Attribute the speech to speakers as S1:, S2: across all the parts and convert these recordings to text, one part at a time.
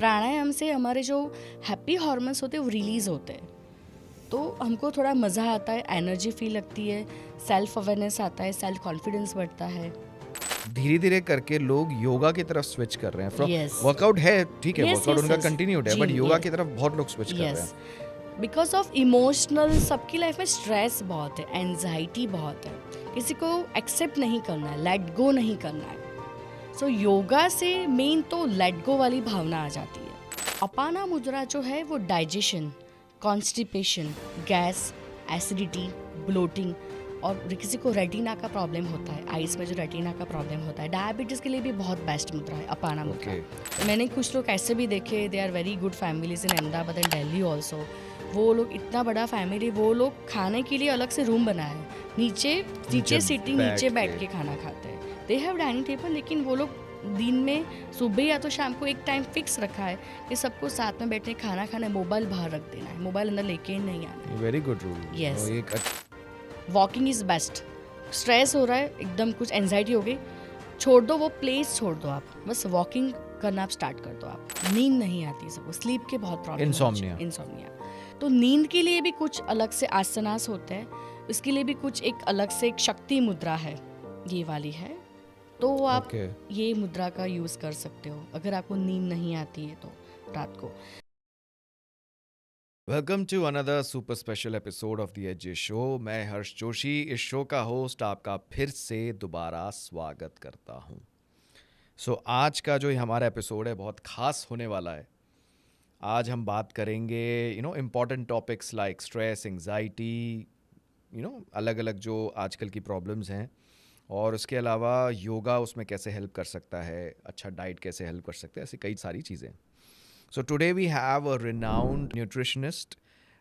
S1: प्राणायाम से हमारे जो हैप्पी हार्मोन्स होते हैं वो रिलीज़ होते हैं, तो हमको थोड़ा मज़ा आता है, एनर्जी फील लगती है, सेल्फ अवेयरनेस आता है, सेल्फ कॉन्फिडेंस बढ़ता है।
S2: धीरे धीरे करके लोग योगा की तरफ स्विच कर रहे हैं फ्रॉम
S1: Yes.
S2: वर्कआउट है, ठीक है,
S1: Yes,
S2: वर्कआउट
S1: yes,
S2: उनका
S1: yes.
S2: कंटिन्यूड है, बट
S1: Gym,
S2: योगा
S1: yes.
S2: की तरफ बहुत लोग स्विच कर रहे
S1: यस,
S2: हैं।
S1: बिकॉज ऑफ इमोशनल, सबकी लाइफ में स्ट्रेस बहुत है, एनजाइटी बहुत है, किसी को एक्सेप्ट नहीं करना है, लेट गो नहीं करना है। सो योगा से मेन तो लेट गो वाली भावना आ जाती है। अपाना मुद्रा जो है वो digestion, constipation, gas, acidity, bloating, और किसी को रेटिना का प्रॉब्लम होता है, आइज में जो रेटिना का प्रॉब्लम होता है, डायबिटीज़ के लिए भी बहुत बेस्ट मुद्रा है अपाना मुद्रा। मैंने कुछ लोग ऐसे भी देखे, they are very good families in Ahmedabad and Delhi also. वो लोग इतना बड़ा फैमिली, वो लोग खाने के लिए अलग से रूम बनाए हैं, नीचे सीटिंग, नीचे बैठ के खाना खाते हैं। दे हैव डाइनिंग टेबल, लेकिन वो लोग दिन में सुबह या तो शाम को एक टाइम फिक्स रखा है कि सबको साथ में बैठने खाना खाना है, मोबाइल बाहर रख देना है, मोबाइल अंदर लेके नहीं आना है।
S2: Very good rule.
S1: Yes. Walking is best. Stress हो रहा है, एकदम कुछ एनजाइटी हो गई, छोड़ दो वो प्लेस, छोड़ दो आप, बस वॉकिंग करना आप स्टार्ट कर दो। आप नींद नहीं आती सबको, स्लीप के बहुत प्रॉब्लम, इंसोम्निया, तो नींद के लिए भी कुछ अलग से आसनास होते हैं, इसके लिए भी कुछ एक अलग से एक शक्ति मुद्रा है, ये वाली है, तो आप ये मुद्रा का यूज़ कर सकते हो अगर आपको नींद नहीं आती है तो रात को।
S2: Welcome to another super special episode of the AJ show. मैं हर्ष जोशी, इस शो का होस्ट, आपका फिर से दोबारा स्वागत करता हूँ। सो आज का जो हमारा एपिसोड है बहुत खास होने वाला है। आज हम बात करेंगे important topics like stress, anxiety, अलग अलग जो आजकल की प्रॉब्लम्स हैं, और उसके अलावा योगा उसमें कैसे हेल्प कर सकता है, अच्छा डाइट कैसे हेल्प कर सकता है, ऐसी कई सारी चीज़ें। So today we have a renowned nutritionist,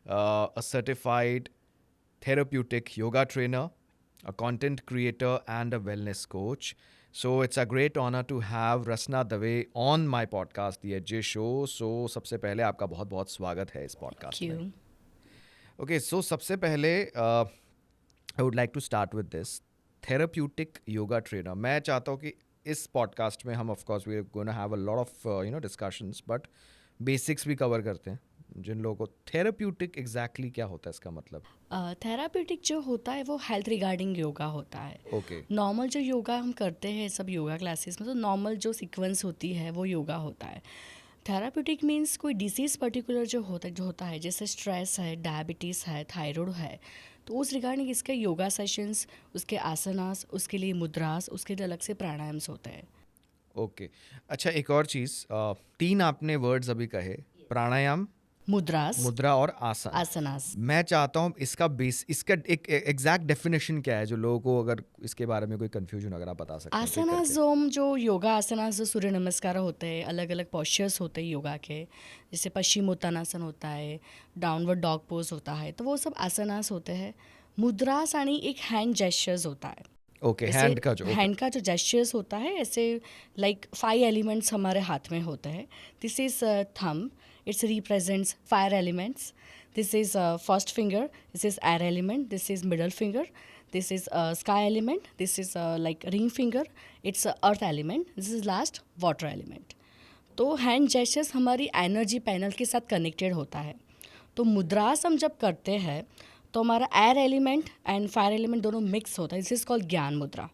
S2: a certified therapeutic yoga trainer, a content creator and a wellness coach. So it's a great honor to have Rasna Dave on my podcast, The Edge Show. So सबसे पहले आपका बहुत बहुत स्वागत है इस podcast में. Okay, so सबसे पहले I would like to start with this. Therapeutic yoga trainer. मैं चाहता हूँ कि इस पॉडकास्ट में हम of course we're going to have a lot of discussions, but basics भी कवर करते हैं जिन लोगों को। थेराप्यूटिक एग्जैक्टली क्या होता है इसका मतलब?
S1: थेराप्यूटिक जो होता है वो हेल्थ रिगार्डिंग योगा होता है।
S2: ओके।
S1: नॉर्मल जो योगा हम करते हैं सब योगा क्लासेस में, तो नॉर्मल जो सीक्वेंस होती है वो योगा होता है। थेराप्यूटिक मीन्स कोई डिसीज़ पर्टिकुलर जो होता है, जैसे स्ट्रेस है, डायबिटीज़ है, थायराइड है, तो उस रिगार्डिंग इसके योगा सेशंस, उसके आसनास, उसके लिए मुद्रास, उसके लिए अलग से प्राणायाम्स होते हैं।
S2: ओके। अच्छा, एक और चीज़, 3 आपने वर्ड्स अभी कहे, प्राणायाम, मुद्रा और आसनास। मैं चाहता हूँ इसका एक एग्जैक्ट डेफिनेशन क्या है, जो लोगों को अगर इसके बारे में कोई कंफ्यूजन अगर आप बता सकते हैं।
S1: आसनास जो योगा आसनास, जो सूर्य नमस्कार होते हैं, अलग अलग पोस्चर्स होते हैं योगा के, जैसे पश्चिमोत्तानासन होता है, डाउनवर्ड डॉग पोज होता है, तो वो सब आसनास होते हैं। मुद्रास यानी एक हैंड जेस्चर्स होता है।
S2: ओके, हैंड का जो
S1: जेस्चर्स होता है, ऐसे लाइक 5 एलिमेंट्स हमारे हाथ में होते हैं। This is thumb, it's represents fire elements. This is first finger, this is air element, this is middle finger, this is sky element, this is like ring finger, it's earth element, this is last water element. तो hand gestures हमारी energy panel के साथ connected होता है। तो मुद्रास हम जब करते हैं तो हमारा air element and fire element दोनों मिक्स होता है, दिस इज कॉल्ड ज्ञान मुद्रा।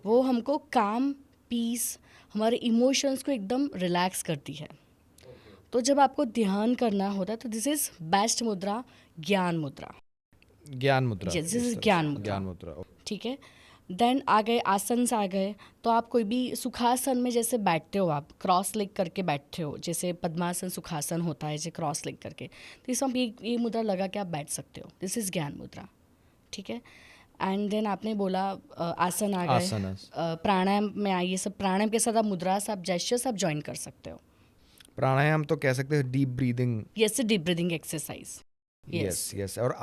S1: वो हमको काम, पीस, हमारे इमोशंस को एकदम रिलैक्स करती है। तो जब आपको ध्यान करना होता है तो दिस इज बेस्ट मुद्रा, ज्ञान मुद्रा। दिस इज ज्ञान मुद्रा। ठीक है। देन आ गए आसन आ गए, तो आप कोई भी सुखासन में जैसे बैठते हो, आप क्रॉस लेग करके बैठते हो, जैसे पद्मासन सुखासन होता है, जैसे क्रॉस लेग करके, तो इस आप ये मुद्रा लगा के आप बैठ सकते हो, दिस इज़ ज्ञान मुद्रा। ठीक है। एंड देन आपने बोला आसन आ गए, प्राणायाम में आइए, सब प्राणायाम के साथ आप मुद्रा से आप जेस्चर्स आप ज्वाइन कर सकते हो।
S2: प्राणायाम तो कह सकते हैं deep breathing.
S1: Yes, deep breathing exercise.
S2: Yes. और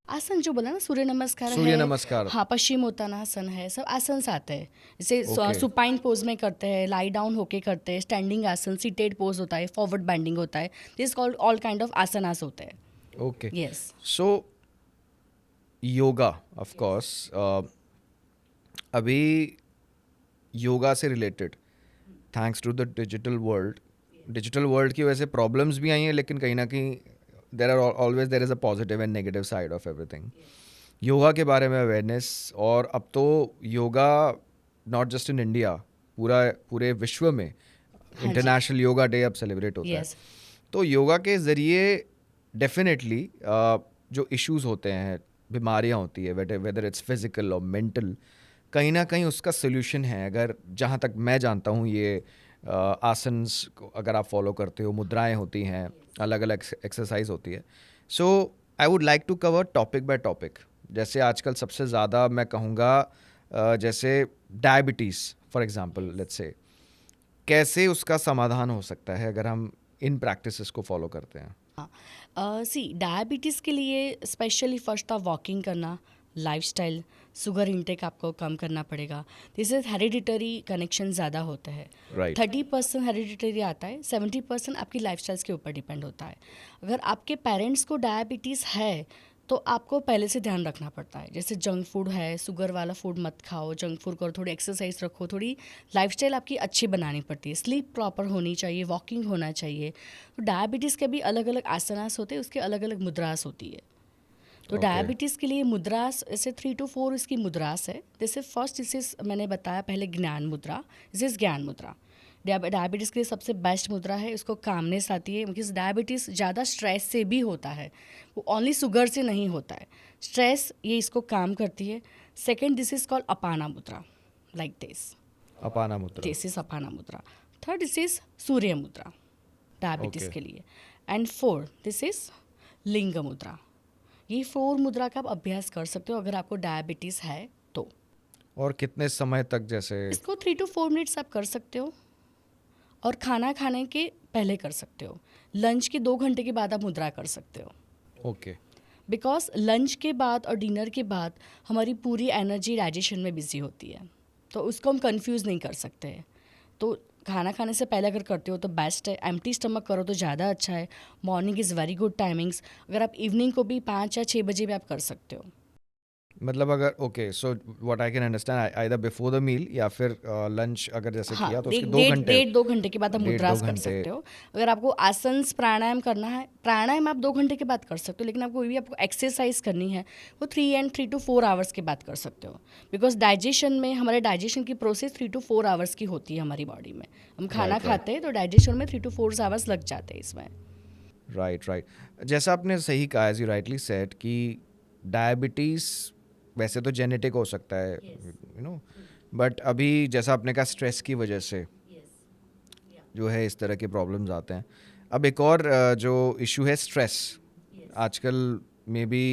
S2: आसन
S1: जो बोला ना, सूर्य नमस्कार, हाँ, पश्चिमोत्तानासन है, सब आसन आते हैं। जैसे सुपाइन पोज में करते हैं, लाई डाउन होके करते हैं, स्टैंडिंग आसन, सीटेड पोज होता है, फॉरवर्ड बेंडिंग होता है, this called all kind of asanas होते हैं।
S2: Okay.
S1: Yes.
S2: So yoga, of course, अभी योगा से related, thanks to the digital world, digital world की वजह से प्रॉब्लम्स भी आई हैं, लेकिन कहीं ना कहीं there is a positive and negative side of everything. Yoga के बारे में अवेयरनेस, और अब तो yoga not just in India, पूरे विश्व में
S1: हाँ जी.
S2: इंटरनेशनल योगा डे अब सेलिब्रेट होता है.
S1: यस.
S2: तो योगा के ज़रिए डेफिनेटली जो इश्यूज होते हैं, बीमारियां होती है, वेदर इट्स फिजिकल और मेंटल, कहीं ना कहीं उसका सोल्यूशन है. अगर जहाँ तक मैं जानता हूँ, ये आसन्स को अगर आप फॉलो करते हो, मुद्राएं होती हैं, अलग अलग एक्सरसाइज होती है. So I would like to cover topic by topic. जैसे आजकल सबसे ज़्यादा मैं कहूँगा जैसे diabetes for example, let's say, कैसे उसका समाधान हो सकता है अगर हम इन प्रैक्टिसेस को फॉलो करते हैं.
S1: सी डायबिटीज़ के लिए स्पेशली फर्स्ट ऑफ वॉकिंग करना, लाइफस्टाइल, शुगर इंटेक आपको कम करना पड़ेगा. दिस इज हेरिडिटरी कनेक्शन ज़्यादा होता है.
S2: राइट.
S1: 30% हेरिडिटरी आता है, 70% आपकी लाइफस्टाइल्स के ऊपर डिपेंड होता है. अगर आपके पेरेंट्स को डायबिटीज़ है तो आपको पहले से ध्यान रखना पड़ता है. जैसे जंक फूड है, शुगर वाला फूड मत खाओ, जंक फूड करो, थोड़ी एक्सरसाइज रखो, थोड़ी लाइफस्टाइल आपकी अच्छी बनानी पड़ती है. स्लीप प्रॉपर होनी चाहिए, वॉकिंग होना चाहिए. तो डायबिटीज़ के भी अलग अलग आसनास होते हैं, उसके अलग अलग मुद्रास होती है. तो
S2: Okay.
S1: डायबिटीज़ के लिए मुद्रास ऐसे 3 to 4 इसकी मुद्रास है. जैसे फर्स्ट इसे मैंने बताया पहले ज्ञान मुद्रा, इसे ज्ञान मुद्रा. डायबिटीज़ के लिए सबसे बेस्ट मुद्रा है. उसको कामनेस आती है, बिकॉज डायबिटीज़ ज़्यादा स्ट्रेस से भी होता है, वो ओनली शुगर से नहीं होता है. स्ट्रेस ये इसको काम करती है. सेकेंड, दिस इज़ कॉल्ड अपाना मुद्रा, लाइक दिस.
S2: अपाना मुद्रा.
S1: दिस इज अपाना मुद्रा. थर्ड, दिस इज सूर्य मुद्रा डायबिटीज़
S2: Okay.
S1: के लिए. एंड फोर्थ, दिस इज लिंग मुद्रा. ये 4 मुद्रा का आप अभ्यास कर सकते हो अगर आपको डायबिटीज़ है तो.
S2: और कितने समय तक, जैसे
S1: इसको 3 to 4 मिनट्स आप कर सकते हो, और खाना खाने के पहले कर सकते हो. लंच के 2 घंटे के बाद आप मुद्रा कर सकते हो.
S2: ओके.
S1: बिकॉज लंच के बाद और डिनर के बाद हमारी पूरी एनर्जी डाइजेशन में बिजी होती है, तो उसको हम कंफ्यूज नहीं कर सकते हैं. तो खाना खाने से पहले अगर करते हो तो बेस्ट है. एम्प्टी स्टमक करो तो ज़्यादा अच्छा है. Morning is very good timings. अगर आप इवनिंग को भी 5 या 6 बजे भी आप कर सकते हो.
S2: मतलब अगर okay, so what I can understand, either before the meal या फिर लंच अगर जैसे
S1: हाँ,
S2: किया तो उसके 2
S1: डेढ़
S2: घंटे.
S1: डेढ़ 2 घंटे के बाद आप
S2: 1.5-2
S1: मुद्रास कर
S2: घंटे.
S1: सकते हो. अगर आपको आसन्स प्राणायाम करना है, प्राणायाम आप 2 घंटे के बाद कर सकते हो, लेकिन आपको कोई भी आपको एक्सरसाइज करनी है वो 3 to 4 आवर्स के बाद कर सकते हो. बिकॉज डाइजेशन में, हमारे डाइजेशन की प्रोसेस 3 to 4 आवर्स की होती है हमारी बॉडी में. हम खाना
S2: Right.
S1: खाते हैं तो डाइजेशन में 3 to 4 आवर्स लग जाते हैं इसमें.
S2: राइट. जैसा आपने सही कहा, एज यू राइटली सेड, कि डायबिटीज़ वैसे तो जेनेटिक हो सकता है, यू नो, बट अभी जैसा आपने कहा स्ट्रेस की वजह से जो है इस तरह के प्रॉब्लम्स आते हैं. अब एक और जो इशू है स्ट्रेस, आजकल में भी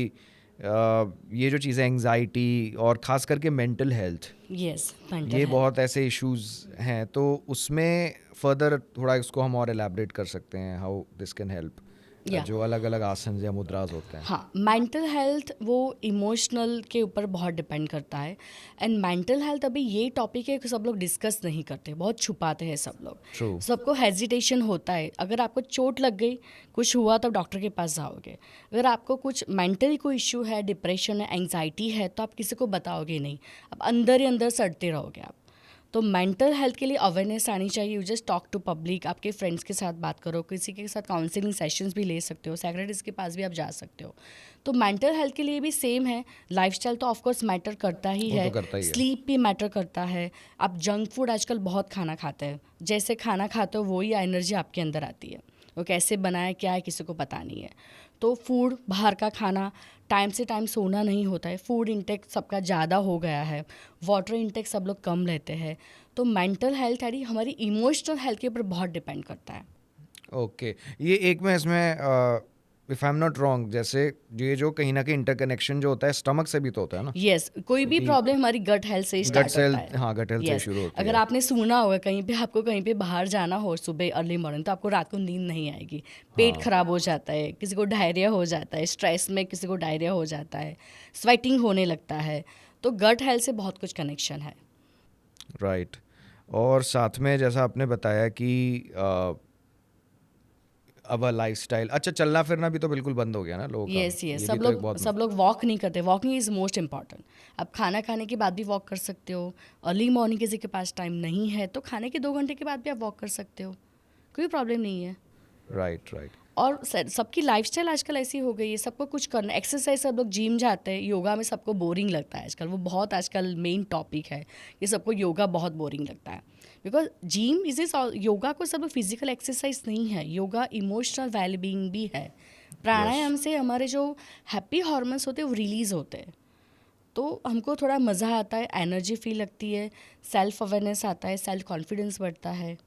S2: ये जो चीज़ें एंजाइटी और ख़ास करके मेंटल हेल्थ,
S1: यस,
S2: ये बहुत ऐसे इश्यूज हैं. तो उसमें फर्दर थोड़ा इसको हम और एलैबोरेट कर सकते हैं, how this can help,
S1: Yeah.
S2: जो अलग अलग आसन या मुद्राज होते हैं.
S1: हाँ, मेंटल हेल्थ वो इमोशनल के ऊपर बहुत डिपेंड करता है. एंड मेंटल हेल्थ अभी ये टॉपिक है कि सब लोग डिस्कस नहीं करते, बहुत छुपाते हैं सब लोग.
S2: True.
S1: सबको हेजिटेशन होता है. अगर आपको चोट लग गई, कुछ हुआ, तो डॉक्टर के पास जाओगे. अगर आपको कुछ मेंटली कोई इशू है, डिप्रेशन है, एंग्जाइटी है, तो आप किसी को बताओगे नहीं, आप अंदर ही अंदर सड़ते रहोगे आप. तो मेंटल हेल्थ के लिए अवेयरनेस आनी चाहिए. You just talk to public, आपके फ्रेंड्स के साथ बात करो, किसी के साथ काउंसलिंग सेशंस भी ले सकते हो, साइकियाट्रिस्ट के पास भी आप जा सकते हो. तो मेंटल हेल्थ के लिए भी सेम है. लाइफस्टाइल तो ऑफकोर्स मैटर करता ही
S2: वो
S1: है,
S2: तो करता ही है.
S1: स्लीप भी मैटर करता है. आप जंक फूड आजकल बहुत खाना खाते हैं, जैसे खाना खाते हो वही एनर्जी आपके अंदर आती है. वो कैसे बनाया क्या है किसी को पता नहीं है. तो फूड, बाहर का खाना, टाइम से टाइम सोना नहीं होता है, फूड इंटेक सबका ज़्यादा हो गया है, वाटर इंटेक सब लोग कम लेते हैं. तो मेंटल हेल्थ यानी हमारी इमोशनल हेल्थ के ऊपर बहुत डिपेंड करता है.
S2: ओके. ये एक में इसमें if I am not wrong, जैसे ये जो कहीं ना कहीं इंटरकनेक्शन जो होता है स्टमक से भी तो होता है ना.
S1: यस, कोई भी
S2: क्योंकि
S1: प्रॉब्लम हमारी गट हेल्थ से ही
S2: गट
S1: स्टार्ट
S2: सेल,
S1: होता है.
S2: हाँ, गट हेल्थ से
S1: Yes.
S2: शुरू होती
S1: अगर
S2: है.
S1: आपने सुना होगा कहीं पे, आपको कहीं पे बाहर जाना हो सुबह अर्ली मॉर्निंग, तो आपको रात को नींद नहीं आएगी, पेट
S2: हाँ.
S1: खराब हो जाता है, किसी को डायरिया हो जाता है, स्ट्रेस में किसी को डायरिया हो जाता है, स्वेटिंग होने लगता है. तो गट हेल्थ से बहुत कुछ कनेक्शन है.
S2: राइट. और साथ में जैसा आपने बताया कि अब लाइफस्टाइल, अच्छा, चलना फिरना भी तो बिल्कुल बंद हो गया ना लोगों का.
S1: यस,
S2: ये
S1: यस,
S2: भी
S1: सब
S2: तो एक
S1: लोग
S2: बहुत
S1: सब लोग वॉक नहीं करते. Walking is most important. आप खाना खाने के बाद भी वॉक कर सकते हो. अर्ली मॉर्निंग किसी के पास टाइम नहीं है तो खाने के 2 घंटे के बाद भी आप वॉक कर सकते हो. कोई प्रॉब्लम नहीं है।
S2: Right right.
S1: और सबकी लाइफस्टाइल आजकल ऐसी हो गई है, सबको कुछ करना, एक्सरसाइज सब लोग जिम जाते हैं, योगा में सबको बोरिंग लगता है आजकल, वो बहुत आजकल मेन टॉपिक है कि सबको योगा बहुत बोरिंग लगता है। बिकॉज जिम इज योगा को सब फिजिकल एक्सरसाइज नहीं है, योगा इमोशनल वेलबींग भी है। प्राणायाम से हमारे जो हैप्पी हार्मोन्स होते हैं वो रिलीज़ होते हैं, तो हमको थोड़ा मज़ा आता है, एनर्जी फील लगती है, सेल्फ अवेयरनेस आता है, सेल्फ कॉन्फिडेंस बढ़ता है।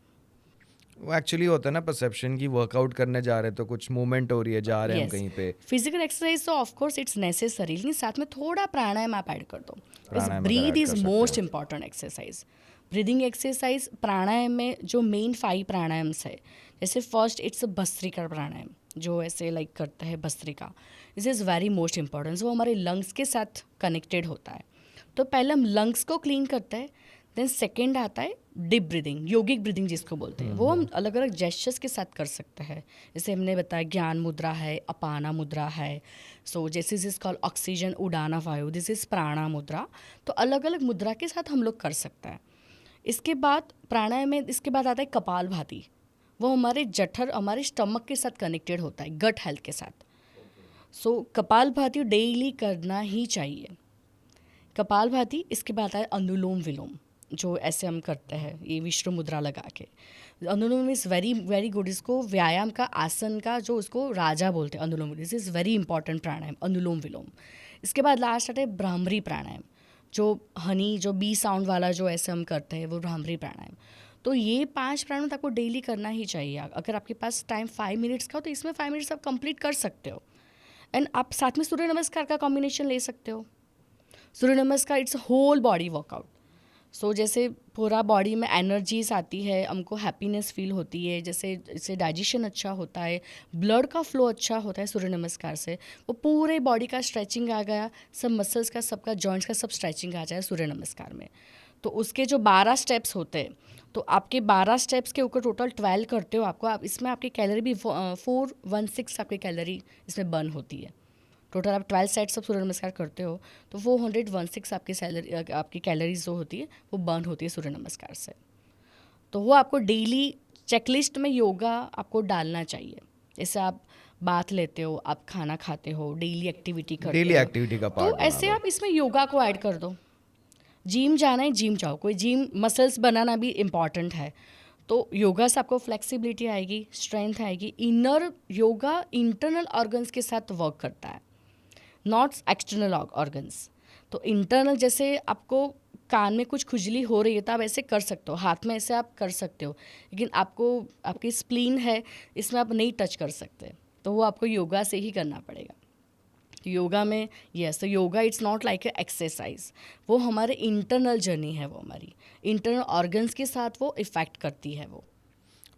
S2: वो एक्चुअली होता है ना परसेप्शन की, वर्कआउट करने जा रहे हैं तो कुछ मूवमेंट हो रही है, जा रहे हैं हम कहीं पे।
S1: फिजिकल एक्सरसाइज तो ऑफ कोर्स इट्स नेसेसरी, लेकिन साथ में थोड़ा प्राणायाम आप ऐड कर दो।
S2: प्राणायाम अगर
S1: ब्रीद
S2: add
S1: इज
S2: कर सकते
S1: मोस्ट
S2: हो।
S1: Important exercise. ब्रीदिंग एक्सरसाइज प्राणायाम में जो मेन 5 प्राणायाम्स है, जैसे फर्स्ट इट्स भस्त्रिका प्राणायाम, जो ऐसे लाइक करता है bhastrika, this is very most important, वो हमारे लंग्स के साथ कनेक्टेड होता है। तो पहले हम लंग्स को क्लीन करते हैं, देन सेकेंड आता है डीप ब्रीदिंग, योगिक ब्रीदिंग जिसको बोलते हैं, वो हम अलग अलग जेस्चर्स के साथ कर सकते हैं। जैसे हमने बताया ज्ञान मुद्रा है, अपाना मुद्रा है, सो जैसे इज कॉल ऑक्सीजन उड़ाना वायु, दिस इज प्राणा मुद्रा। तो अलग अलग मुद्रा के साथ हम लोग कर सकते हैं। इसके बाद प्राणायाम में इसके बाद आता है कपाल भाती, वो हमारे जठर, हमारे स्टमक के साथ कनेक्टेड होता है, गट हेल्थ के साथ। सो कपाल भाती डेली करना ही चाहिए, कपाल भाती। इसके बाद आए अनुलोम विलोम, जो ऐसे हम करते हैं ये विश्व मुद्रा लगा के। अनुलोम इज़ वेरी वेरी गुड, इसको व्यायाम का, आसन का जो उसको राजा बोलते हैं अनुलोम, दिस इज़ वेरी इंपॉर्टेंट प्राणायाम, अनुलोम विलोम। इसके बाद लास्ट आता है भ्रामरी प्राणायाम, जो हनी, जो बी साउंड वाला जो ऐसे हम करते हैं, वो भ्रामरी प्राणायाम। तो ये 5 प्राणायाम आपको डेली करना ही चाहिए। अगर आपके पास टाइम 5 मिनट्स का हो तो इसमें 5 मिनट्स आप कंप्लीट कर सकते हो। एंड आप साथ में सूर्य नमस्कार का कॉम्बिनेशन ले सकते हो। सूर्य नमस्कार इट्स होल बॉडी वर्कआउट। सो जैसे पूरा बॉडी में एनर्जीज आती है, हमको हैप्पीनेस फील होती है, जैसे इससे डाइजेशन अच्छा होता है, ब्लड का फ्लो अच्छा होता है सूर्य नमस्कार से, वो पूरे बॉडी का स्ट्रेचिंग आ गया, सब मसल्स का, सबका जॉइंट्स का सब स्ट्रेचिंग आ जाए सूर्य नमस्कार में। तो उसके जो 12 स्टेप्स होते हैं, तो आपके 12 स्टेप्स के ऊपर टोटल 12 करते हो आपको, आप इसमें आपकी कैलोरी भी 416 आपकी कैलोरी इसमें बर्न होती है। टोटल आप 12 सेट्स ऑफ सूर्य नमस्कार करते हो तो 416 आपकी कैलोरीज जो होती है वो बर्न होती है सूर्य नमस्कार से। तो वो आपको डेली चेकलिस्ट में योगा आपको डालना चाहिए। जैसे आप बात लेते हो, आप खाना खाते हो, डेली एक्टिविटी करते
S2: डेली
S1: हो,
S2: एक्टिविटी का
S1: तो
S2: पार्ट
S1: ऐसे आप इसमें योगा को ऐड कर दो। जिम जाना है जिम जाओ, कोई जिम मसल्स बनाना भी इम्पॉर्टेंट है, तो योगा से आपको फ्लेक्सिबिलिटी आएगी, स्ट्रेंथ आएगी। इनर योगा इंटरनल ऑर्गन्स के साथ वर्क करता है, नॉट एक्सटर्नल ऑर्गन्स। तो इंटरनल, जैसे आपको कान में कुछ खुजली हो रही है तो आप ऐसे कर सकते हो, हाथ में ऐसे आप कर सकते हो, लेकिन आपको आपकी स्प्लीन है इसमें आप नहीं टच कर सकते, तो वो आपको योगा से ही करना पड़ेगा। तो योगा में यस, तो yoga it's not like a exercise, वो हमारे इंटरनल जर्नी है, वो हमारी इंटरनल ऑर्गन्स के साथ वो इफेक्ट करती है। वो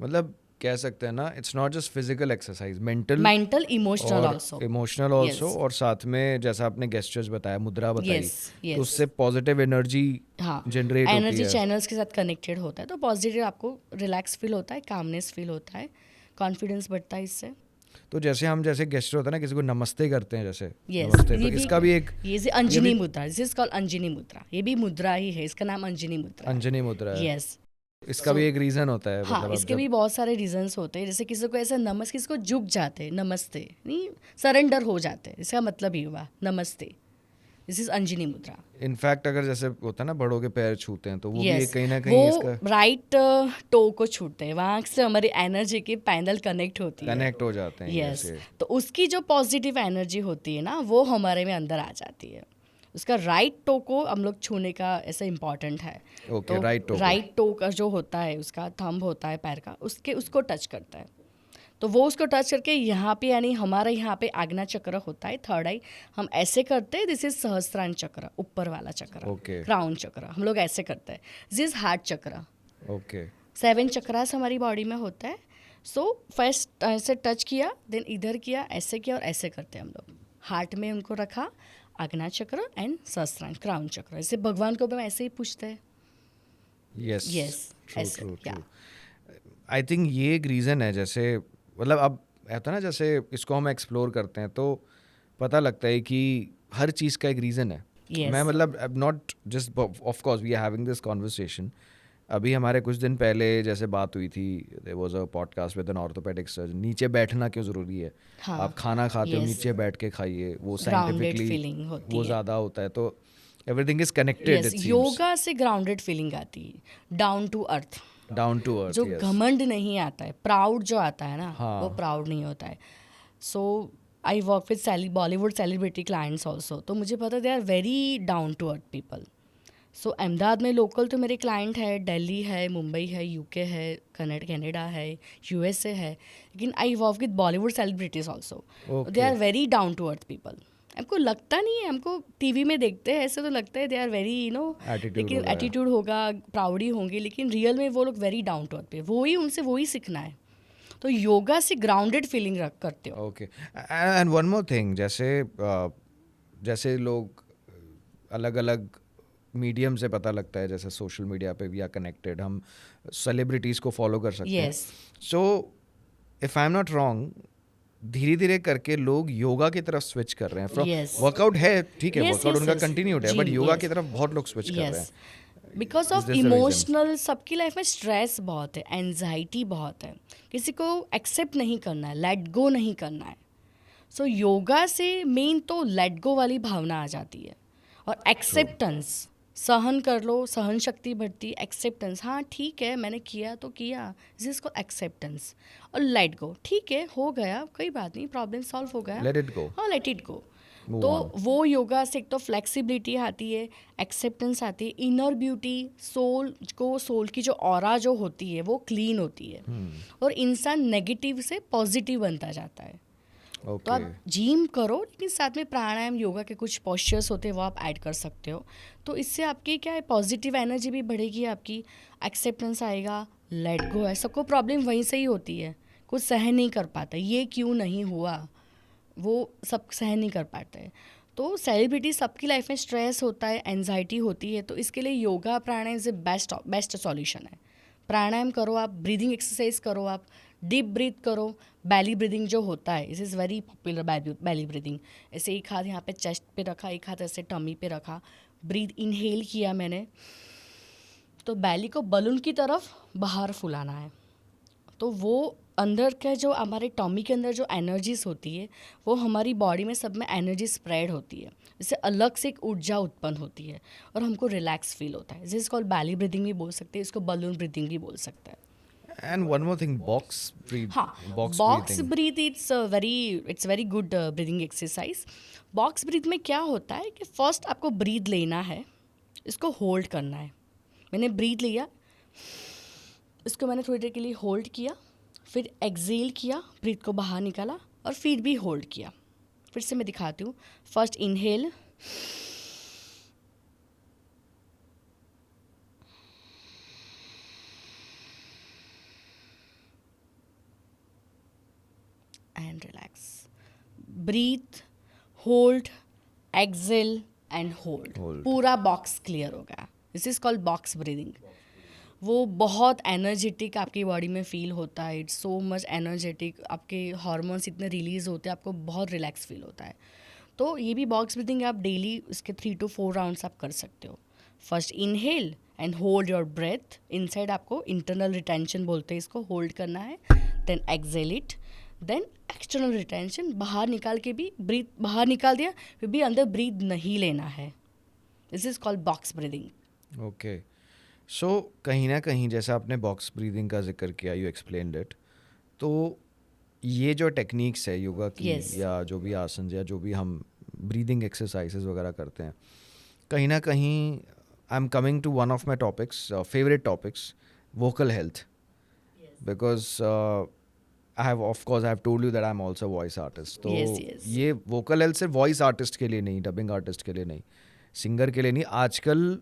S2: मतलब कह सकते हैं ना, it's not just physical exercise, mental
S1: emotional
S2: और
S1: ऑल्सो।
S2: Emotional also,
S1: Yes.
S2: और साथ में जैसा आपने गेस्चर्स बताया, मुद्रा बताई,
S1: Yes, yes.
S2: तो उससे पॉजिटिव एनर्जी
S1: हाँ,
S2: जनरेट होती
S1: एनर्जी
S2: है।
S1: चैनल्स के साथ कनेक्टेड होता है, तो पॉजिटिव आपको रिलैक्स फील होता है, कामनेस फील होता है, कॉन्फिडेंस बढ़ता है इससे।
S2: तो जैसे हम जैसे गेस्टर होता है ना, किसी को नमस्ते करते हैं, जैसे
S1: यस,
S2: नमस्ते, तो इसका भी एक
S1: ये से अंजनी मुद्रा, दिस इज कॉल्ड अंजनी मुद्रा, ये भी मुद्रा ही है, इसका नाम अंजनी मुद्रा है।
S2: अंजनी मुद्रा है।
S1: यस,
S2: इसका भी एक रीजन होता है,
S1: हाँ,
S2: मतलब अब
S1: इसके
S2: जब
S1: भी बहुत सारे रीजंस होते हैं। जैसे किसी को ऐसा किसी को झुक जाते हैं, नमस्ते नहीं, सरेंडर हो जाते हैं, इसका मतलब ही हुआ नमस्ते, दिस इज अंजनी मुद्रा।
S2: इनफैक्ट अगर जैसे होता है ना, बड़ों के पैर छूते हैं, तो वो भी
S1: Yes,
S2: एक कहीं ना कहीं
S1: वो
S2: इसका
S1: राइट टो को छूटते हैं, वहाँ से हमारी एनर्जी की पैनल कनेक्ट होती है,
S2: कनेक्ट हो जाते हैं।
S1: यस।
S2: जैसे
S1: तो उसकी जो पॉजिटिव एनर्जी होती है ना, वो हमारे में अंदर आ जाती है। उसका राइट टो को हम लोग छूने का ऐसा इम्पॉर्टेंट है।
S2: ओके,
S1: तो
S2: राइट टो,
S1: राइट टो का जो होता है, उसका थंब होता है पैर का, उसको टच करता है, तो वो उसको टच करके यहाँ पे, यानी हमारा यहाँ पे आज्ञा चक्र होता है, थर्ड आई, हम ऐसे करते हैं, दिस इज सहस्त्रांश चक्र, ऊपर वाला चक्र,
S2: ओके,
S1: क्राउन चक्र, हम लोग ऐसे करते हैं। दिस इज हार्ट चक्र।
S2: ओके,
S1: 7 चक्रास हमारी बॉडी में होता है। सो फर्स्ट ऐसे टच किया, देन इधर किया, ऐसे किया और ऐसे करते हैं हम लोग। हार्ट में उनको रखा, आज्ञा चक्र एंड सहस्त्रांश क्राउन चक्र, जैसे भगवान को भी हम ऐसे ही पूछते हैं।
S2: यस,
S1: Yes,
S2: ट्रू
S1: ऐसे,
S2: true
S1: yeah.
S2: True. I think ये एक रीज़न है, जैसे मतलब अब होता है ना, जैसे इसको हम एक्सप्लोर करते हैं तो पता लगता है कि हर चीज़ का एक रीज़न है।
S1: Yes.
S2: मैं मतलब not just, of course we are having this conversation, अभी हमारे कुछ दिन पहले जैसे बात हुई थी, there was a podcast with an orthopaedic surgeon, नीचे बैठना क्यों ज़रूरी है,
S1: हाँ,
S2: आप खाना खाते हो
S1: yes,
S2: नीचे बैठ के खाइए, वो
S1: ग्राउंडेड
S2: साइंटिफिकली
S1: फीलिंग होती
S2: वो
S1: है।
S2: ज़्यादा होता है, तो everything is connected
S1: yes,
S2: it seems,
S1: yoga से ग्राउंडेड फीलिंग आती है, down to earth.
S2: Down to earth,
S1: जो
S2: यस।
S1: घमंड नहीं आता है, प्राउड जो आता है ना,
S2: हाँ।
S1: वो प्राउड नहीं होता है। So I work with Bollywood celebrity clients also, तो मुझे पता they are very down to earth people. So Ahmedabad में लोकल तो मेरे क्लाइंट है, दिल्ली है, मुंबई है, यूके है, कनाडा है, यूएसए है, लेकिन I work with Bollywood celebrities also, they are very down to earth people. हमको लगता नहीं है, हमको टीवी में देखते हैं ऐसे तो लगता है दे आर वेरी
S2: Attitude
S1: लेकिन
S2: होगा।
S1: एटीट्यूड होगा, प्राउडी होंगे, लेकिन रियल में वो लोग वेरी डाउन टू अर्थ पे, उनसे वही सीखना है। तो योगा से ग्राउंडेड फीलिंग करते हो।
S2: Okay, and one more thing, जैसे लोग अलग अलग मीडियम से पता लगता है, जैसे सोशल मीडिया पे वी आर कनेक्टेड, हम सेलिब्रिटीज़ को फॉलो कर सकते हैं।
S1: Yes,
S2: so if I am not wrong, धीरे धीरे करके लोग योगा की तरफ स्विच कर रहे हैं फ्रॉम
S1: Yes.
S2: वर्कआउट है, ठीक है,
S1: Yes,
S2: वर्कआउट
S1: yes,
S2: उनका
S1: yes.
S2: कंटिन्यूड है,
S1: जी,
S2: बट योगा
S1: yes.
S2: की तरफ बहुत लोग स्विच कर रहे हैं।
S1: Because
S2: Is
S1: of
S2: this the reason?
S1: Emotional, सबकी लाइफ में स्ट्रेस बहुत है, एनजाइटी बहुत है, किसी को एक्सेप्ट नहीं करना है, लेट गो नहीं करना है। सो योगा से मेन तो लेट गो वाली भावना आ जाती है, और एक्सेप्टेंस, सहन कर लो, सहन शक्ति बढ़ती, एक्सेप्टेंस, हाँ ठीक है मैंने किया तो किया, जिसको एक्सेप्टेंस, और लेट गो, ठीक है हो गया, कोई बात नहीं, प्रॉब्लम सॉल्व हो गया,
S2: लेट इट गो,
S1: हाँ लेट इट गो।
S2: Move
S1: तो
S2: on.
S1: वो योगा से एक तो फ्लेक्सिबिलिटी आती है, एक्सेप्टेंस आती है, इनर ब्यूटी, सोल की जो ऑरा जो होती है वो क्लीन होती है, और इंसान नेगेटिव से पॉजिटिव बनता जाता है। तो
S2: ओके,
S1: आप जिम करो, लेकिन साथ में प्राणायाम, योगा के कुछ पोस्चर्स होते हैं वो आप ऐड कर सकते हो, तो इससे आपकी क्या है, पॉजिटिव एनर्जी भी बढ़ेगी, आपकी एक्सेप्टेंस आएगा, लेट गो है। सबको प्रॉब्लम वहीं से ही होती है, कुछ सहन नहीं कर पाता, ये क्यों नहीं हुआ, वो सब सहन नहीं कर पाते हैं। तो सेलिब्रिटी सबकी लाइफ में स्ट्रेस होता है, एनजाइटी होती है, तो इसके लिए योगा प्राणायाम से बेस्ट सॉल्यूशन है। प्राणायाम करो आप, ब्रीदिंग एक्सरसाइज करो आप, डीप ब्रीथ करो, बैली ब्रीदिंग जो होता है, इस is very popular belly breathing. ऐसे एक हाथ यहाँ पे चेस्ट पे रखा, एक हाथ ऐसे टमी पे रखा, ब्रीथ इनहेल किया मैंने, तो बैली को बलून की तरफ बाहर फुलाना है, तो वो अंदर का जो हमारे टॉमी के अंदर जो एनर्जीज होती है, वो हमारी बॉडी में सब में एनर्जी स्प्रेड होती है, इससे अलग से एक ऊर्जा उत्पन्न होती है, और हमको रिलैक्स फील होता है, जिसको बैली ब्रीदिंग भी बोल सकते हैं, इसको बलून ब्रीदिंग भी बोल सकते हैं।
S2: And one more thing, box breath,
S1: हाँ, box breath it's very good breathing exercise. Box breath में क्या होता है कि फर्स्ट आपको ब्रीथ लेना है, इसको होल्ड करना है। मैंने ब्रीथ लिया, इसको मैंने थोड़ी देर के लिए होल्ड किया, फिर एक्सेल किया, ब्रीथ को बाहर निकाला, और फिर भी होल्ड किया। फिर से मैं दिखाती हूँ, first inhale, and relax, breathe, hold, exhale and hold,
S2: Hold.
S1: पूरा बॉक्स क्लियर हो गया। This is called box breathing. वो बहुत एनर्जेटिक आपकी बॉडी में फील होता है, इट्स सो मच एनर्जेटिक, आपके हार्मोन्स इतने रिलीज होते हैं, आपको बहुत रिलैक्स फील होता है। तो ये भी बॉक्स ब्रीदिंग आप डेली उसके 3 to 4 राउंड्स आप कर सकते हो। First inhale and hold your breath, inside आपको इंटरनल रिटेंशन बोलते हैं, इसको होल्ड करना है, then exhale it, then external retention, बाहर निकाल के भी ब्रीथ बाहर निकाल दिया, फिर भी अंदर ब्रीथ नहीं लेना है। This is called box breathing.
S2: Okay, so कहीं ना कहीं जैसा आपने बॉक्स ब्रीदिंग का जिक्र किया, यू एक्सप्लेन्ड इट, तो ये जो टेक्निक्स है योगा की,
S1: Yes.
S2: या जो भी आसन या जो भी हम ब्रीदिंग एक्सरसाइजेस वगैरह करते हैं, कहीं ना कहीं I am coming to one of my topics, favourite topics, vocal health, because I have told you that I am also voice artist. तो
S1: Yes, yes.
S2: ये वोकल हेल्थ सिर्फ वॉइस आर्टिस्ट के लिए नहीं, डबिंग आर्टिस्ट के लिए नहीं, singer के लिए नहीं, आजकल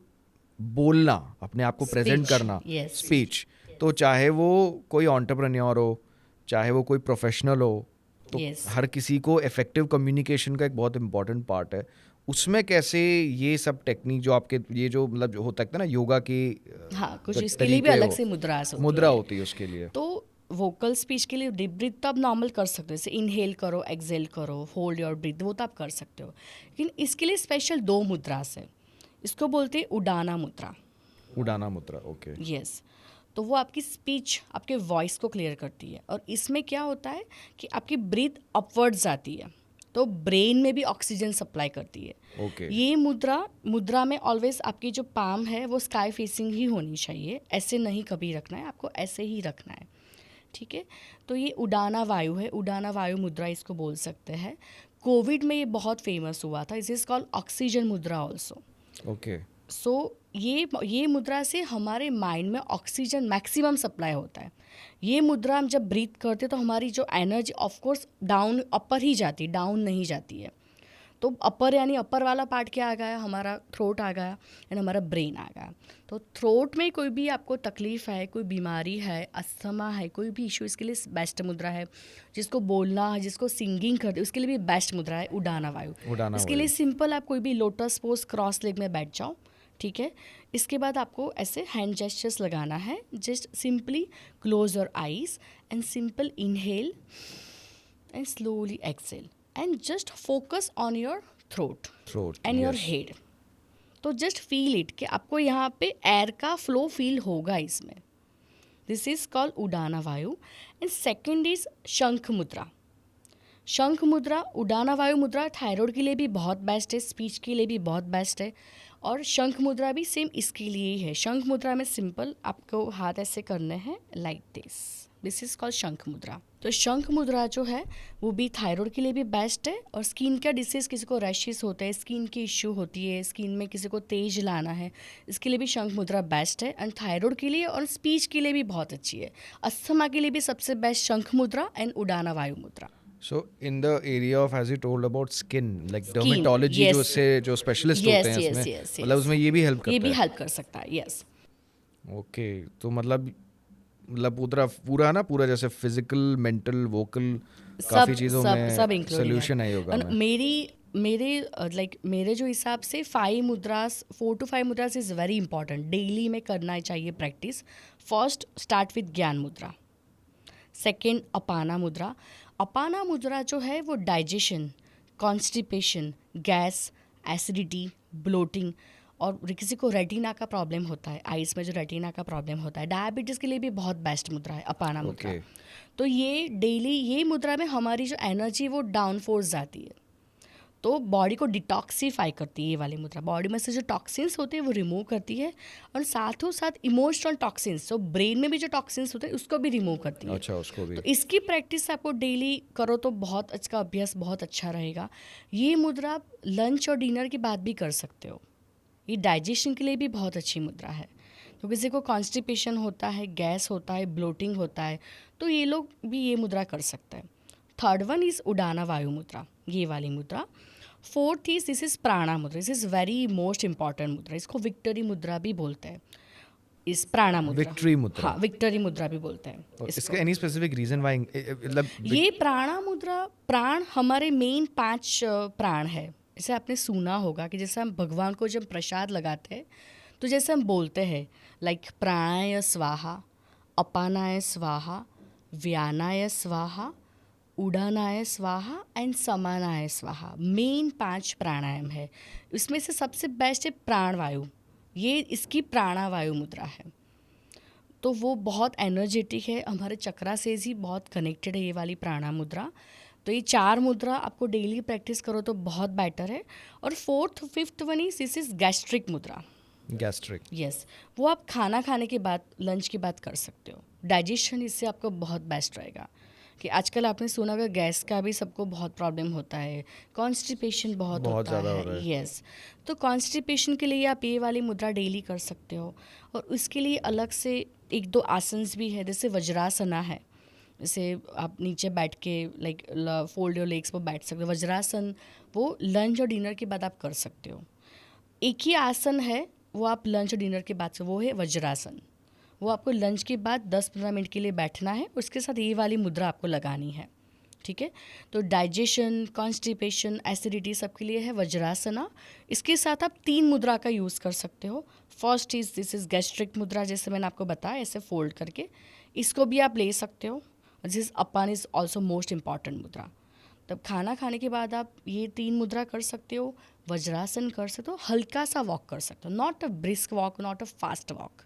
S2: बोलना, अपने आप को प्रेजेंट
S1: Speech,
S2: करना,
S1: yes.
S2: स्पीच, तो चाहे वो कोई एंटरप्रेन्योर हो, चाहे वो कोई प्रोफेशनल हो, तो
S1: Yes.
S2: हर किसी को इफेक्टिव कम्युनिकेशन का एक बहुत इंपॉर्टेंट पार्ट है। उसमें कैसे ये सब टेक्निक जो आपके, ये जो मतलब जो होता है ना योगा की,
S1: हाँ, कुछ
S2: जो
S1: इसके लिए भी
S2: तरीके
S1: अलग
S2: हो,
S1: से मुद्रास होती
S2: मुद्रा
S1: है।
S2: होती है उसके लिए।
S1: तो वोकल स्पीच के लिए डीप ब्रीथ तो आप नॉर्मल कर सकते हो, जैसे इनहेल करो, एक्सेल करो, होल्ड योर ब्रीथ, वो तो आप कर सकते हो, लेकिन इसके लिए स्पेशल 2 मुद्रास है। इसको बोलते हैं उडाना मुद्रा।
S2: उडाना मुद्रा, ओके।
S1: यस। तो वो आपकी स्पीच, आपके वॉइस को क्लियर करती है। और इसमें क्या होता है कि आपकी ब्रीथ अपवर्ड्स जाती है, तो ब्रेन में भी ऑक्सीजन सप्लाई करती है।
S2: ओके।
S1: ये मुद्रा में ऑलवेज आपकी जो पाम है वो स्काई फेसिंग ही होनी चाहिए, ऐसे नहीं कभी रखना है, आपको ऐसे ही रखना है, ठीक है। तो ये उडाना वायु है, उडाना वायु मुद्रा इसको बोल सकते हैं। कोविड में ये बहुत फेमस हुआ था, इट इज़ कॉल्ड ऑक्सीजन मुद्रा ऑल्सो।
S2: ओके।
S1: सो ये मुद्रा से हमारे माइंड में ऑक्सीजन मैक्सिमम सप्लाई होता है। ये मुद्रा हम जब ब्रीथ करते तो हमारी जो एनर्जी ऑफ कोर्स डाउन अपर ही जाती है, डाउन नहीं जाती है। तो अपर यानी अपर वाला पार्ट क्या आ गया, हमारा थ्रोट आ गया एंड हमारा ब्रेन आ गया। तो थ्रोट में कोई भी आपको तकलीफ़ है, कोई बीमारी है, अस्थमा है, कोई भी इशू, इसके लिए बेस्ट मुद्रा है। जिसको बोलना है, जिसको सिंगिंग करते उसके लिए भी बेस्ट मुद्रा है उडाना वायु।
S2: उडाना
S1: इसके
S2: वायु।
S1: लिए सिंपल आप कोई भी लोटस पोज क्रॉस लेग में बैठ जाओ, ठीक है। इसके बाद आपको ऐसे हैंड जेस्चर्स लगाना है, just simply close your eyes and simple inhale and slowly exhale and just focus on your throat and your head. तो जस्ट फील इट कि आपको यहाँ पे एयर का फ्लो फील होगा इसमें। दिस इज कॉल्ड उडाना वायु। एंड सेकेंड इज शंख मुद्रा। शंख मुद्रा, उडाना वायु मुद्रा थायराइड के लिए भी बहुत बेस्ट है, स्पीच के लिए भी बहुत बेस्ट है, और शंख मुद्रा भी सेम इसके लिए ही है। शंख मुद्रा में सिंपल आपको हाथ ऐसे करने हैं लाइक दिस इज कॉल्ड शंख मुद्रा। तो शंख मुद्रा जो है वो भी थायराइड के लिए भी बेस्ट है, और स्किन का डिसीज़, किसी को रैशेस होते हैं, स्किन की इश्यू होती है, स्किन में किसी को तेज लाना है, इसके लिए भी शंख मुद्रा बेस्ट है। एंड थायराइड के लिए और स्पीच के लिए भी बहुत अच्छी है। अस्थमा के लिए भी सबसे बेस्ट शंख मुद्रा एंड उडाना वायु मुद्रा।
S2: So in the area of, as you told about skin, like
S1: Skin,
S2: dermatology,
S1: yes.
S2: जो स्पेशलिस्ट
S1: Yes,
S2: होते हैं
S1: yes,
S2: इसमें,
S1: yes,
S2: मतलब
S1: yes.
S2: उसमें ये भी हेल्प
S1: ये
S2: करता
S1: भी
S2: है।
S1: हेल्प कर सकता है, यस।
S2: ओके। तो मतलब पूरा जैसे फिजिकल, मेंटल, वोकल, काफी चीजों में
S1: सब इंक्लूडिंग
S2: सोल्यूशन है योगा में।
S1: मेरे जो हिसाब से 4 to 5 मुद्रास is very important, daily में करना चाहिए प्रैक्टिस। फर्स्ट स्टार्ट विद ज्ञान मुद्रा, सेकेंड अपाना मुद्रा। अपाना मुद्रा जो है वो digestion, constipation, gas, acidity, bloating, और किसी को रेटिना का प्रॉब्लम होता है, आइज़ में जो रेटिना का प्रॉब्लम होता है, डायबिटीज़ के लिए भी बहुत बेस्ट मुद्रा है अपाना मुद्रा।
S2: Okay.
S1: तो ये डेली, ये मुद्रा में हमारी जो एनर्जी वो डाउन फोर्स जाती है, तो बॉडी को डिटॉक्सीफाई करती है ये वाली मुद्रा। बॉडी में से जो टॉक्सिन्स होते हैं वो रिमूव करती है, और साथों साथ इमोशनल टॉक्सिन्स, तो ब्रेन में भी जो टॉक्सिन्स होते हैं उसको भी रिमूव करती है।
S2: अच्छा, उसको भी।
S1: तो इसकी प्रैक्टिस आपको डेली करो तो बहुत, इसका अभ्यास बहुत अच्छा रहेगा। ये मुद्रा आप लंच और डिनर के बाद भी कर सकते हो। ये डाइजेशन के लिए भी बहुत अच्छी मुद्रा है। तो किसी को कॉन्स्टिपेशन होता है, गैस होता है, ब्लोटिंग होता है, तो ये लोग भी ये मुद्रा कर सकते हैं। थर्ड वन इज़ उडाना वायु मुद्रा, ये वाली मुद्रा। फोर्थ इज दिस इज़ प्राणा मुद्रा। This is very most important मुद्रा, इसको विक्टरी मुद्रा भी बोलते हैं। इस प्राणा मुद्रा,
S2: विक्ट्री मुद्रा।
S1: हाँ, विक्टरी मुद्रा भी बोलते हैं इसको।
S2: इसका एनी स्पेसिफिक रीजन व्हाई, मतलब
S1: ये प्राणा मुद्रा, प्राण हमारे मेन 5 प्राण है। जैसे आपने सुना होगा कि जैसे हम भगवान को जब प्रसाद लगाते हैं तो जैसे हम बोलते हैं लाइक प्राणाय स्वाहा, अपानाय स्वाहा, व्यानाय स्वाहा, उडानाय स्वाहा एंड समानाय स्वाहा। मेन 5 प्राणायाम है, इसमें से सबसे बेस्ट है प्राणवायु। ये इसकी प्राणवायु मुद्रा है, तो वो बहुत एनर्जेटिक है, हमारे चक्रा से ही बहुत कनेक्टेड है ये वाली प्राणा मुद्रा। तो ये 4 मुद्रा आपको डेली प्रैक्टिस करो तो बहुत बेटर है। और fourth fifth one is this is gastric मुद्रा।
S2: गैस्ट्रिक,
S1: यस, वो आप खाना खाने के बाद, लंच के बाद कर सकते हो। डाइजेशन इससे आपको बहुत बेस्ट रहेगा। कि आजकल आपने सुना होगा गैस का भी सबको बहुत प्रॉब्लम होता है, कॉन्स्टिपेशन बहुत होता
S2: ज़्यादा हो रहा
S1: है।
S2: है।
S1: यस, तो कॉन्स्टिपेशन के लिए आप ये वाली मुद्रा डेली कर सकते हो। और उसके लिए अलग से 1-2 आसन्स भी है, जैसे वज्रासना है, जैसे आप नीचे बैठ के लाइक फोल्ड योर लेग्स पर बैठ सकते हो। वज्रासन वो लंच और डिनर के बाद आप कर सकते हो। एक ही आसन है वो आप लंच और डिनर के बाद से, वो है वज्रासन। वो आपको लंच के बाद 10-15 मिनट के लिए बैठना है, उसके साथ ये वाली मुद्रा आपको लगानी है, ठीक है। तो डाइजेशन, कॉन्स्टिपेशन, एसिडिटी सबके लिए है वज्रासना। इसके साथ आप 3 मुद्रा का यूज़ कर सकते हो। First is this is gastric मुद्रा, जैसे मैंने आपको बताया ऐसे फोल्ड करके, इसको भी आप ले सकते हो। This is upon is also most important मुद्रा। तब खाना खाने के बाद आप ये 3 मुद्रा कर सकते हो, वज्रासन कर सकते हो, हल्का सा वॉक कर सकते हो, not a brisk walk, not a fast walk.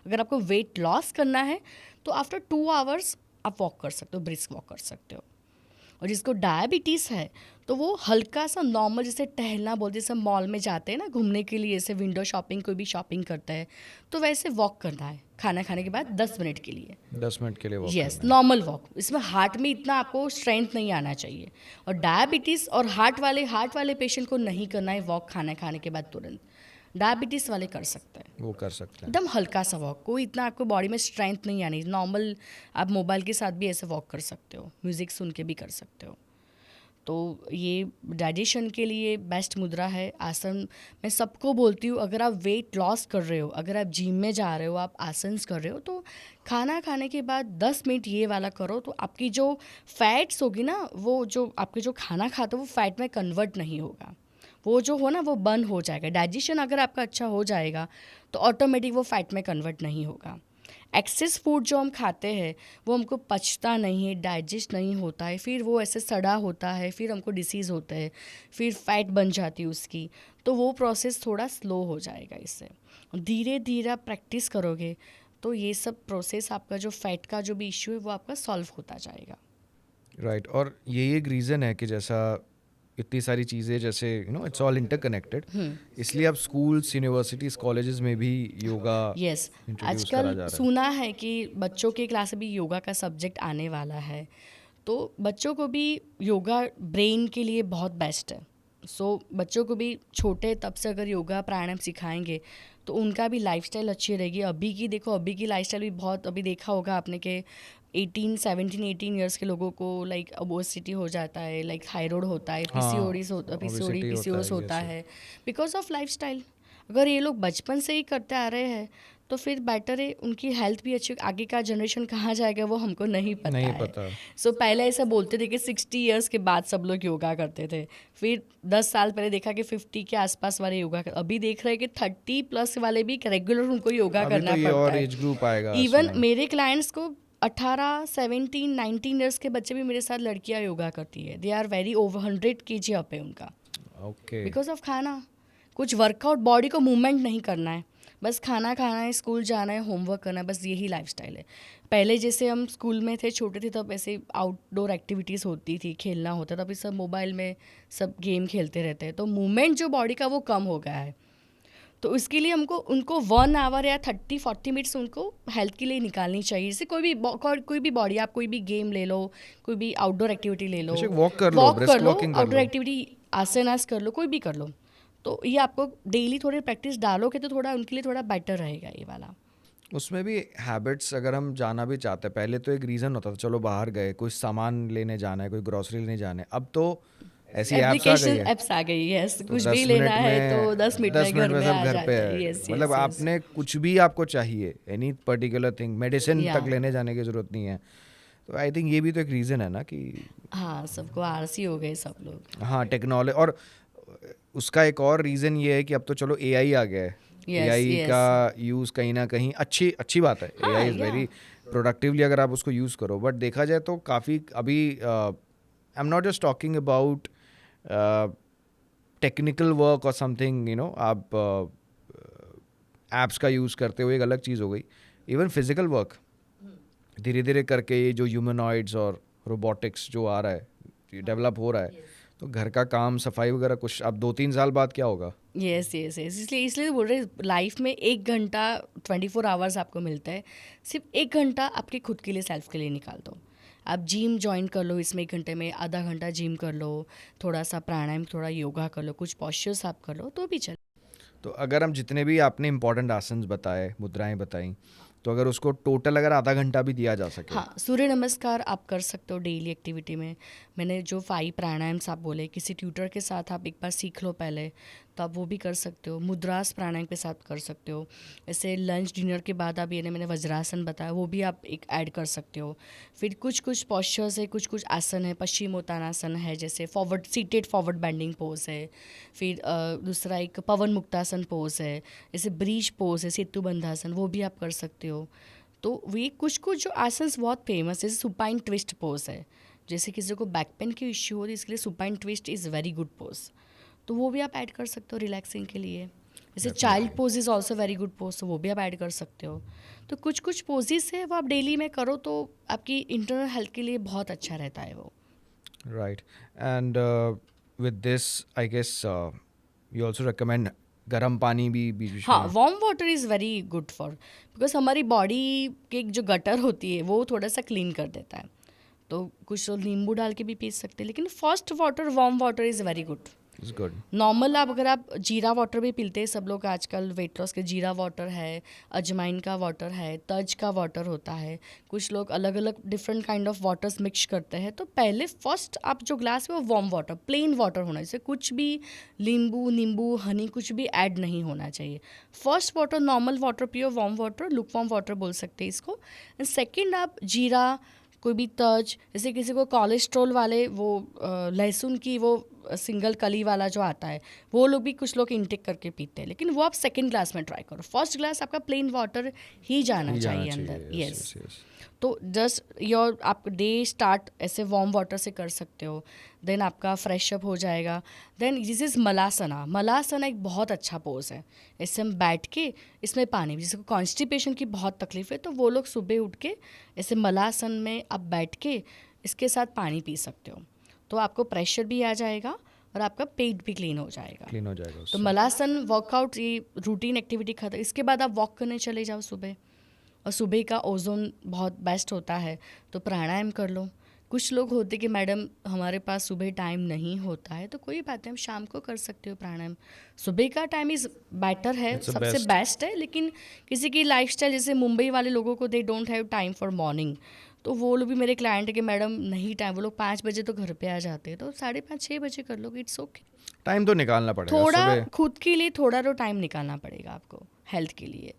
S1: अगर आपको वेट लॉस करना है तो आफ्टर 2 आवर्स आप वॉक कर सकते हो, ब्रिस्क वॉक कर सकते हो। और जिसको डायबिटीज़ है तो वो हल्का सा नॉर्मल जैसे टहलना बोलते, जैसे मॉल में जाते हैं ना घूमने के लिए, जैसे विंडो शॉपिंग, कोई भी शॉपिंग करता है तो वैसे वॉक करना है खाना खाने के बाद 10 मिनट के लिए।
S2: 10 मिनट के लिए वॉक
S1: यस,
S2: करना
S1: नॉर्मल वॉक। इसमें हार्ट में इतना आपको स्ट्रेंथ नहीं आना चाहिए। और डायबिटीज़ और हार्ट वाले पेशेंट को नहीं करना है वॉक खाना खाने के बाद तुरंत। डायबिटीज़ वाले कर सकते हैं,
S2: है, वो कर सकते हैं।
S1: एकदम हल्का सा वॉक, कोई इतना आपको बॉडी में स्ट्रेंथ नहीं आनी। नॉर्मल आप मोबाइल के साथ भी ऐसे वॉक कर सकते हो, म्यूज़िक सुन के भी कर सकते हो। तो ये डाइजेशन के लिए बेस्ट मुद्रा है आसन। मैं सबको बोलती हूँ, अगर आप वेट लॉस कर रहे हो, अगर आप जिम में जा रहे हो, आप आसन कर रहे हो, तो खाना खाने के बाद 10 मिनट ये वाला करो तो आपकी जो फैट्स होगी ना, वो जो आपके जो खाना खाते हो वो फैट में कन्वर्ट नहीं होगा। वो जो हो ना वो बर्न हो जाएगा। डाइजेशन अगर आपका अच्छा हो जाएगा तो ऑटोमेटिक वो फैट में कन्वर्ट नहीं होगा। एक्सेस फूड जो हम खाते हैं वो हमको पचता नहीं है, डाइजेस्ट नहीं होता है, फिर वो ऐसे सड़ा होता है, फिर हमको डिसीज़ होता है, फिर फैट बन जाती है उसकी। तो वो प्रोसेस थोड़ा स्लो हो जाएगा इससे। धीरे धीरे आप प्रैक्टिस करोगे तो ये सब प्रोसेस आपका जो फैट का जो भी इश्यू है वो आपका सॉल्व होता जाएगा।
S2: राइट। और यही एक रीज़न है कि जैसा इतनी सारी चीज़ें, जैसे इट्स ऑल इंटरकनेक्टेड, इसलिए अब स्कूल्स, यूनिवर्सिटीज़, कॉलेजेस में भी योगा
S1: यस,
S2: इंट्रोड्यूस करा
S1: आजकल
S2: जा रहा है।
S1: सुना है कि बच्चों के क्लास में भी योगा का सब्जेक्ट आने वाला है। तो बच्चों को भी योगा ब्रेन के लिए बहुत बेस्ट है। सो बच्चों को भी छोटे तब से अगर योगा प्राणायाम सिखाएंगे तो उनका भी लाइफस्टाइल अच्छी रहेगी। अभी की देखो, अभी की लाइफस्टाइल भी बहुत, अभी देखा होगा आपने कि 18 ईयर्स के लोगों को लाइक ओबेसिटी हो जाता है, लाइक थायराइड होता है,
S2: हाँ,
S1: पीसीओडी
S2: obesity होता
S1: पीसीओएस
S2: है,
S1: होता
S2: yes, yes.
S1: है, बिकॉज ऑफ लाइफस्टाइल। अगर ये लोग बचपन से ही करते आ रहे हैं तो फिर बेटर है, उनकी हेल्थ भी अच्छी। आगे का जनरेशन कहाँ जाएगा वो हमको नहीं पता
S2: नहीं
S1: है।
S2: पता।
S1: सो पहले ऐसा बोलते थे कि 60 ईयर्स के बाद सब लोग योगा करते थे, फिर 10 साल पहले देखा कि 50 के आसपास वाले योगा कर, अभी देख रहे हैं कि 30 प्लस वाले भी रेगुलर उनको योगा
S2: अभी तो
S1: करना
S2: ये
S1: पड़ता
S2: और
S1: है।
S2: एज ग्रुप आएगा
S1: इवन
S2: इसमें।
S1: मेरे क्लाइंट्स को 18, 17, 19 ईयर्स के बच्चे भी मेरे साथ लड़कियां योगा करती है। They are very over 100 kg up है उनका,
S2: ओके।
S1: बिकॉज ऑफ खाना। कुछ वर्कआउट, बॉडी को मूवमेंट नहीं करना है, बस खाना खाना है, स्कूल जाना है, होमवर्क करना है, बस यही लाइफस्टाइल है। पहले जैसे हम स्कूल में थे, छोटे थे, तब ऐसे आउटडोर एक्टिविटीज़ होती थी, खेलना होता था। अभी सब मोबाइल में सब गेम खेलते रहते हैं, तो मूवमेंट जो बॉडी का वो कम हो गया है। तो इसके लिए हमको उनको 1 आवर या 30-40 मिनट्स उनको हेल्थ के लिए निकालनी चाहिए। जैसे कोई भी बॉडी, आप कोई भी गेम ले लो, कोई भी आउटडोर एक्टिविटी ले लो,
S2: बेशक वॉक कर लो,
S1: वॉक
S2: ब्रिस्क
S1: कर लो,
S2: वॉकिंग कर
S1: आउटडोर
S2: लो।
S1: एक्टिविटी आसनास कर लो, कोई भी कर लो। तो ये आपको डेली थोड़े प्रैक्टिस डालोगे तो थोड़ा उनके लिए थोड़ा बेटर रहेगा ये वाला।
S2: उसमें भी हैबिट्स, अगर हम जाना भी चाहते हैं, पहले तो एक रीज़न होता था, चलो बाहर गए, कोई सामान लेने जाना है, कोई ग्रोसरी लेने जाना है। अब तो ऐसी ऐप्स आ गई
S1: एप्लीकेशन
S2: है,
S1: एप्स आ गई है, यस,
S2: तो
S1: कुछ भी
S2: 10
S1: लेना
S2: मिनट
S1: है तो
S2: में
S1: 10 मिनट
S2: 10
S1: में
S2: मिनट
S1: घर
S2: में
S1: में
S2: सब
S1: आ
S2: घर पे
S1: जाता है।
S2: है।
S1: यस,
S2: मतलब
S1: यस, यस।
S2: आपने कुछ भी आपको चाहिए, एनी पर्टिकुलर थिंग, मेडिसिन
S1: या
S2: तक लेने जाने की ज़रूरत नहीं है। तो आई थिंक ये भी तो एक रीज़न है ना कि
S1: हाँ, सबको आलसी हो गए सब लोग।
S2: हाँ, टेक्नोलॉजी। और उसका एक और रीज़न ये है कि अब तो चलो एआई आ गया है।
S1: Yes,
S2: AI
S1: yes.
S2: का यूज़ कहीं ना कहीं अच्छी बात है।
S1: हाँ,
S2: एआई इज़
S1: या
S2: वेरी प्रोडक्टिवली अगर आप उसको यूज़ करो, बट देखा जाए तो काफ़ी अभी I am not just talking about technical work और समथिंग, आप ऐप्स का यूज़ करते हो, एक अलग चीज़ हो गई। इवन फिजिकल वर्क धीरे धीरे करके ये जो ह्यूमनॉइड्स और रोबोटिक्स जो आ रहा है, डेवलप हो रहा है, तो घर का काम, सफाई वगैरह कुछ अब 2-3 साल बाद क्या होगा।
S1: Yes, yes, yes. इसलिए तो बोल रहे लाइफ में 1 घंटा 24 आवर्स आपको मिलता है, सिर्फ 1 घंटा आपके खुद के लिए, सेल्फ के लिए निकाल दो। आप जिम ज्वाइन कर लो, इसमें 1 घंटे में आधा घंटा जिम कर लो, थोड़ा सा प्राणायाम, थोड़ा योगा कर लो, कुछ पॉस्चर्स आप कर लो तो भी चल।
S2: तो अगर हम जितने भी आपने इंपॉर्टेंट आसन बताए, मुद्राएं बताई, तो अगर उसको टोटल अगर आधा घंटा भी दिया जा सके।
S1: हाँ, सूर्य नमस्कार आप कर सकते हो डेली एक्टिविटी में। मैंने जो 5 प्राणायाम्स आप बोले, किसी ट्यूटर के साथ आप एक बार सीख लो पहले, तो आप वो भी कर सकते हो। मुद्रास प्राणायाम के साथ कर सकते हो। ऐसे लंच डिनर के बाद आप, ये मैंने वज्रासन बताया, वो भी आप एक ऐड कर सकते हो। फिर कुछ पॉस्चर्स है, कुछ आसन है, पश्चिमोत्तानासन है, जैसे सीटेड फॉरवर्ड बेंडिंग पोज है। फिर दूसरा एक पवन मुक्तासन पोज है, जैसे ब्रीच पोज है, सेतु बंधासन, वो भी आप कर सकते हो। तो वे कुछ जो आसन्स बहुत फेमस है, जैसे सुपाइन ट्विस्ट पोज है, जैसे किसी को बैक पेन की इश्यू हो तो इसके लिए supine twist is very good pose, तो वो भी आप ऐड कर सकते हो रिलैक्सिंग के लिए। जैसे child pose is also very good pose, तो वो भी आप ऐड कर सकते हो। तो कुछ कुछ पोजेस है वो आप डेली में करो तो आपकी इंटरनल हेल्थ के लिए बहुत अच्छा रहता है वो।
S2: Right. And with this, I guess you also recommend गर्म पानी भी बीच बीच
S1: हाँ,
S2: में।
S1: Warm water is very good for, because हमारी बॉडी की जो गटर होती है वो थोड़ा सा क्लीन कर देता है, तो कुछ लोग नींबू डाल के भी पी सकते हैं, लेकिन first water warm water is very good.
S2: It's good.
S1: Normal आप अगर आप जीरा वाटर भी पीते हैं सब लोग आजकल वेट लॉस के, जीरा वाटर है, अजवाइन का वाटर है, तज का वाटर होता है, कुछ लोग अलग अलग different kind of waters mix करते हैं। तो पहले फर्स्ट आप जो ग्लास में वो वार्म वाटर, प्लेन वाटर होना चाहिए, कुछ भी नींबू हनी कुछ भी ऐड नहीं होना चाहिए। फर्स्ट वाटर नॉर्मल वाटर पियो, warm water, look warm water बोल सकते हैं इसको। एंड सेकेंड आप जीरा, कोई भी तज, जैसे किसी को कोलेस्ट्रॉल वाले वो लहसुन की वो सिंगल कली वाला जो आता है वो लोग भी कुछ लोग इंटेक करके पीते हैं, लेकिन वो आप सेकंड ग्लास में ट्राई करो। फर्स्ट ग्लास आपका प्लेन वाटर ही जाना चाहिए अंदर। यस, तो जस्ट योर आप डे स्टार्ट ऐसे वार्म वाटर से कर सकते हो, देन आपका फ्रेश अप हो जाएगा। Then this is Malasana. Malasana एक बहुत अच्छा पोज है, इससे हम बैठ के इसमें पानी, जिसको कॉन्स्टिपेशन की बहुत तकलीफ है तो वो लोग सुबह उठ के ऐसे मलासन में आप बैठ के इसके साथ पानी पी सकते हो, तो आपको प्रेशर भी आ जाएगा और आपका पेट भी क्लीन हो जाएगा। तो
S2: उससे।
S1: मलासन वर्कआउट ये रूटीन एक्टिविटी खत्म। इसके बाद आप वॉक करने चले जाओ सुबह, और सुबह का ओजोन बहुत बेस्ट होता है, तो प्राणायाम कर लो। कुछ लोग होते कि मैडम हमारे पास सुबह टाइम नहीं होता है, तो कोई बात नहीं, हम शाम को कर सकते हो प्राणायाम। सुबह का टाइम इज़ बेटर है,
S2: It's the
S1: सबसे
S2: best.
S1: बेस्ट है, लेकिन किसी की लाइफस्टाइल, जैसे मुंबई वाले लोगों को they don't have time for morning, तो वो लोग भी मेरे क्लाइंट है कि मैडम नहीं टाइम, वो लोग 5 बजे तो घर पे आ जाते हैं, तो 5:30-6 बजे कर लो, इट्स ओके।
S2: टाइम तो निकालना पड़ेगा
S1: थोड़ा
S2: सुबह,
S1: खुद के लिए थोड़ा तो टाइम निकालना पड़ेगा आपको हेल्थ के लिए।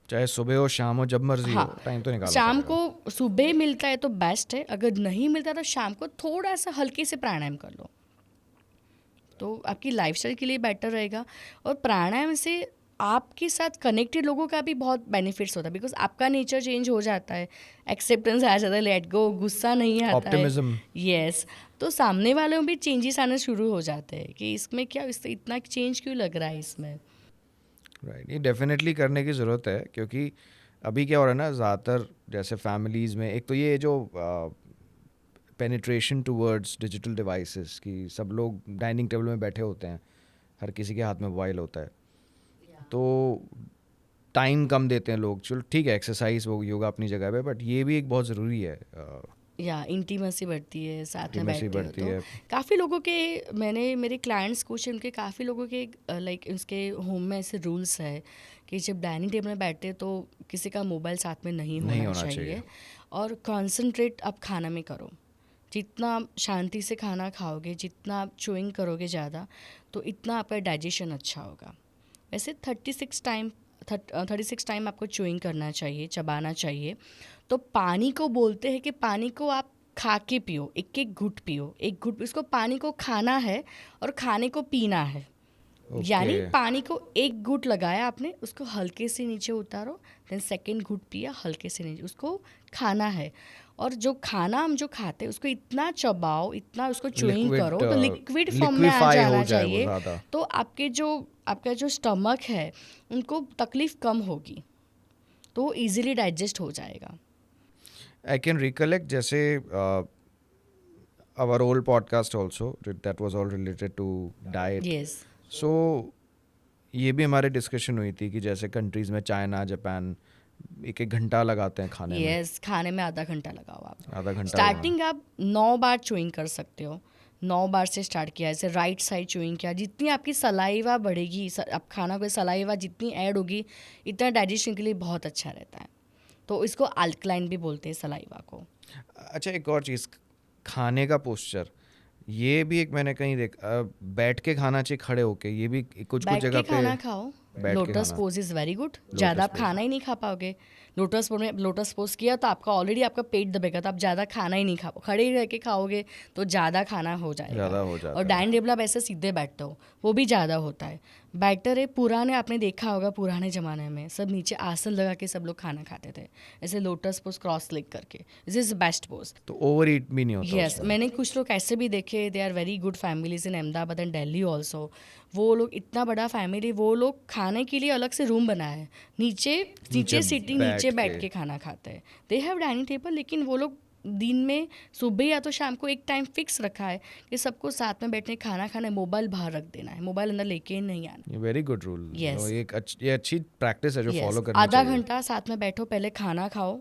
S2: चाहे सुबह हो शाम हो जब मर्जी हो, टाइम तो निकालना
S1: शाम
S2: पड़ेगा।
S1: को सुबह मिलता है तो बेस्ट है, अगर नहीं मिलता तो शाम को थोड़ा सा हल्के से प्राणायाम कर लो, तो आपकी लाइफस्टाइल के लिए बेटर रहेगा। और प्राणायाम से आपके साथ कनेक्टेड लोगों का भी बहुत बेनिफिट्स होता है, बिकॉज आपका नेचर चेंज हो जाता है, एक्सेप्टेंस आ जाता है, लेट गो, गुस्सा नहीं आता
S2: Optimism.
S1: है। यस, तो सामने वालों में भी चेंजेस आने शुरू हो जाते हैं कि इसमें क्या, इससे इतना चेंज क्यों लग रहा है इसमें।
S2: राइट, ये डेफिनेटली करने की ज़रूरत है, क्योंकि अभी क्या हो रहा है ना, ज़्यादातर जैसे फैमिलीज़ में, एक तो ये जो पेनिट्रेशन टूवर्ड्स डिजिटल डिवाइसेस की, सब लोग डाइनिंग टेबल में बैठे होते हैं, हर किसी के हाथ में मोबाइल होता है, तो टाइम कम देते हैं लोग। चलो ठीक है, एक्सरसाइज वो योगा अपनी जगह पे, बट ये भी एक बहुत ज़रूरी है।
S1: या इंटीमेसी बढ़ती है, साथ में
S2: Intimacy
S1: बैठते
S2: बढ़ती
S1: हो
S2: है।
S1: तो काफ़ी लोगों के, मैंने मेरे क्लाइंट्स कुछ उनके काफ़ी लोगों के लाइक उसके होम में ऐसे रूल्स है कि जब डाइनिंग टेबल में बैठते हैं तो किसी का मोबाइल साथ में नहीं होना चाहिए, और कॉन्सेंट्रेट आप खाना में करो। जितना आप शांति से खाना खाओगे, जितना आप चूइंग करोगे ज़्यादा, तो इतना आपका डाइजेशन अच्छा होगा। वैसे 36 टाइम आपको चूइंग करना चाहिए, चबाना चाहिए। तो पानी को बोलते हैं कि पानी को आप खा के पियो, एक एक घुट पियो, एक घुट, इसको पानी को खाना है और खाने को पीना है। यानी पानी को एक घुट लगाया आपने, उसको हल्के से नीचे उतारो, देन सेकंड घुट पिया, हल्के से नीचे, उसको खाना है। और जो खाना हम जो खाते हैं उसको इतना चबाओ, इतना उसको चूइंग करो, तो लिक्विड फॉर्म में आ जाना चाहिए, तो आपका जो स्टमक है उनको तकलीफ कम होगी, तो वो ईजिली डाइजेस्ट हो जाएगा।
S2: I can recollect जैसे our old podcast also that was all related to diet.
S1: Yes.
S2: So ये भी हमारे डिस्कशन हुई थी कि जैसे कंट्रीज में चाइना, जापान 1-1 घंटा लगाते हैं खाने में।
S1: Yes, खाने में आधा घंटा लगाओ आप।
S2: आधा घंटा
S1: स्टार्टिंग आप 9 बार चूइंग कर सकते हो, 9 बार से स्टार्ट किया, ऐसे राइट साइड चूइंग किया, जितनी आपकी सलाइवा बढ़ेगी, आप खाना को सलाइवा जितनी ऐड होगी, इतना डाइजेशन के लिए बहुत अच्छा रहता है, तो इसको अल्कलाइन भी बोलते हैं सलाइवा को।
S2: अच्छा, एक और चीज़, खाने का पोस्चर, ये भी एक मैंने कहीं बैठ के खाना चाहिए, खड़े होके, ये भी कुछ
S1: बैठ
S2: जगह
S1: के
S2: पे
S1: खाना खाओ,
S2: बैठ के
S1: लोटस
S2: खाना।
S1: Pose is very good. ज़्यादा आप खाना ही नहीं खा पाओगे, लोटस पोज किया तो आपका ऑलरेडी आपका पेट दबेगा, तो आप ज़्यादा खाना ही नहीं खाओ, खड़े ही रह के खाओगे तो ज़्यादा खाना हो
S2: ज़्यादा
S1: जाएगा।
S2: हो जाता
S1: और
S2: है।
S1: डाइनिंग टेबल आप ऐसे सीधे बैठते हो, वो भी ज़्यादा होता है। बेटर है, पुराने आपने देखा होगा, पुराने ज़माने में सब नीचे आसन लगा के सब लोग खाना खाते थे, ऐसे लोटस पोज क्रॉस लेग करके। This is best pose.
S2: तो ओवर ईट भी नहीं होता
S1: यस,
S2: उसमें।
S1: मैंने कुछ लोग ऐसे भी देखे, they are very good families in Ahmedabad and Delhi also. वो लोग इतना बड़ा फैमिली, वो लोग खाने के लिए अलग से रूम बनाया है, नीचे सीटिंग, नीचे बैठ के खाना खाते हैं। दे हैव डाइनिंग टेबल, लेकिन वो लोग दिन में सुबह या तो शाम को एक टाइम फिक्स रखा है कि सबको साथ में बैठने खाना खाना है, मोबाइल बाहर रख देना है, मोबाइल अंदर लेके ही नहीं आना।
S2: ये वेरी गुड रूल।
S1: Yes.
S2: ये अच्छी प्रैक्टिस है जो
S1: Yes,
S2: फॉलो करनी
S1: आधा
S2: चाहिए।
S1: घंटा साथ में बैठो, पहले खाना खाओ,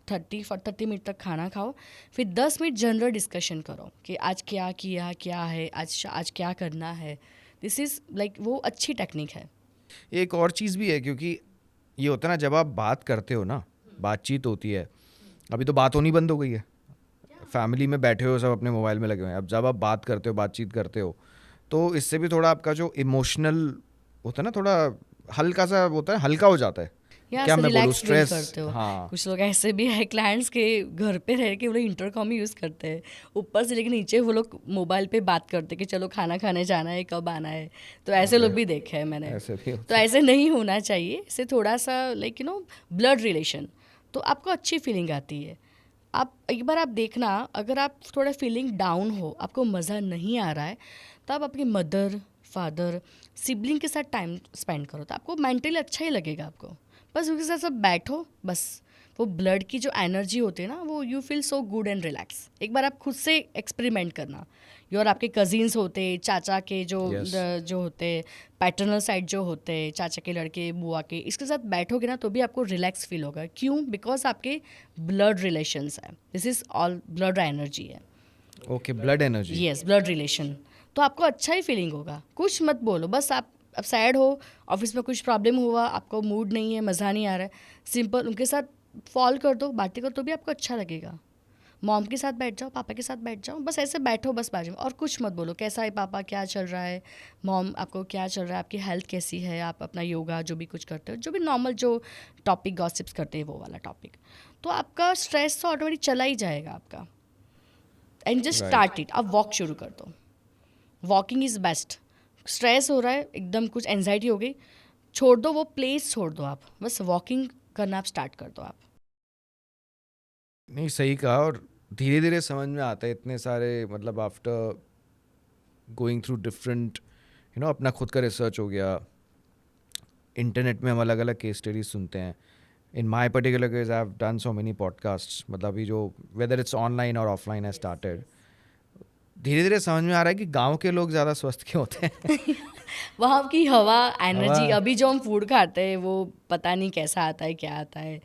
S1: 30 मिनट तक खाना खाओ, फिर 10 मिनट जनरल डिस्कशन करो कि आज क्या किया, क्या है आज क्या करना है। दिस इज़ लाइक वो अच्छी टेक्निक है।
S2: एक और चीज़ भी है, क्योंकि ये होता है ना, जब आप बात करते हो ना, बातचीत होती है, अभी तो बात होनी बंद हो गई है, फैमिली में बैठे हो सब अपने मोबाइल में लगे हुए हैं। अब जब आप बात करते हो, बातचीत करते हो, तो इससे भी थोड़ा आपका जो इमोशनल होता है ना, थोड़ा हल्का सा होता है, हल्का हो जाता है।
S1: या
S2: क्या मैं बोलूँ,
S1: रिलैक्स फील
S2: स्ट्रेस।
S1: करते हो।
S2: हाँ,
S1: कुछ लोग ऐसे भी है क्लाइंट्स के घर पे रह के वो लोग इंटरकॉम ही यूज़ करते हैं ऊपर से, लेकिन नीचे वो लोग मोबाइल पे बात करते कि चलो खाना खाने जाना है, कब आना है। तो ऐसे लोग भी देखे हैं मैंने।
S2: ऐसे भी
S1: तो ऐसे नहीं होना चाहिए, इससे थोड़ा सा लाइक ब्लड रिलेशन, तो आपको अच्छी फीलिंग आती है। आप एक बार आप देखना, अगर आप थोड़ा फीलिंग डाउन हो, आपको मज़ा नहीं आ रहा है, तो आप अपनी मदर, फादर, सिबलिंग के साथ टाइम स्पेंड करो, तो आपको मेंटली अच्छा ही लगेगा। आपको बस उनके साथ सब बैठो, बस वो ब्लड की जो एनर्जी होती है ना, वो you feel so good and relax. एक बार आप खुद से एक्सपेरिमेंट करना। और आपके कजिन्स होते, चाचा के
S2: Yes.
S1: जो होते, पैटर्नल साइड जो होते, चाचा के लड़के, बुआ के, इसके साथ बैठोगे ना तो भी आपको रिलैक्स फील होगा। क्यों? बिकॉज आपके ब्लड रिलेशंस है, this is all blood energy है।
S2: Okay, blood energy.
S1: Yes, blood relation, तो आपको अच्छा ही फीलिंग होगा। कुछ मत बोलो, बस आप अब सैड हो, ऑफिस में कुछ प्रॉब्लम हुआ, आपको मूड नहीं है, मज़ा नहीं आ रहा है, सिंपल उनके साथ फॉल कर दो, बातें करो, तो भी आपको अच्छा लगेगा। मॉम के साथ बैठ जाओ, पापा के साथ बैठ जाओ, बस ऐसे बैठो बस बाजू में, और कुछ मत बोलो। कैसा है पापा, क्या चल रहा है, मॉम आपको क्या चल रहा है, आपकी हेल्थ कैसी है, आप अपना योगा जो भी कुछ करते हो, जो भी नॉर्मल जो टॉपिक गॉसिप्स करते हैं वो वाला टॉपिक, तो आपका स्ट्रेस तो ऑटोमेटिक चला ही जाएगा आपका। And just
S2: Right.
S1: Start it, आप वॉक शुरू कर दो। Walking is best. स्ट्रेस हो रहा है, एकदम कुछ एंजाइटी हो गई, छोड़ दो वो प्लेस, छोड़ दो आप, बस वॉकिंग करना आप स्टार्ट कर दो आप।
S2: नहीं, सही कहा। और धीरे धीरे समझ में आता है इतने सारे, मतलब आफ्टर गोइंग थ्रू डिफरेंट, अपना खुद का रिसर्च हो गया, इंटरनेट में हम अलग अलग केस स्टडीज सुनते हैं। In my particular case I have done so many podcast, मतलब अभी जो वेदर इट्स ऑनलाइन और ऑफलाइन है स्टार्टेड, धीरे धीरे समझ में आ रहा है कि गांव के लोग ज़्यादा स्वस्थ क्यों होते हैं।
S1: वहाँ की हवा, एनर्जी,
S2: हवा।
S1: अभी जो हम फूड खाते हैं वो पता नहीं कैसा आता है, क्या आता है,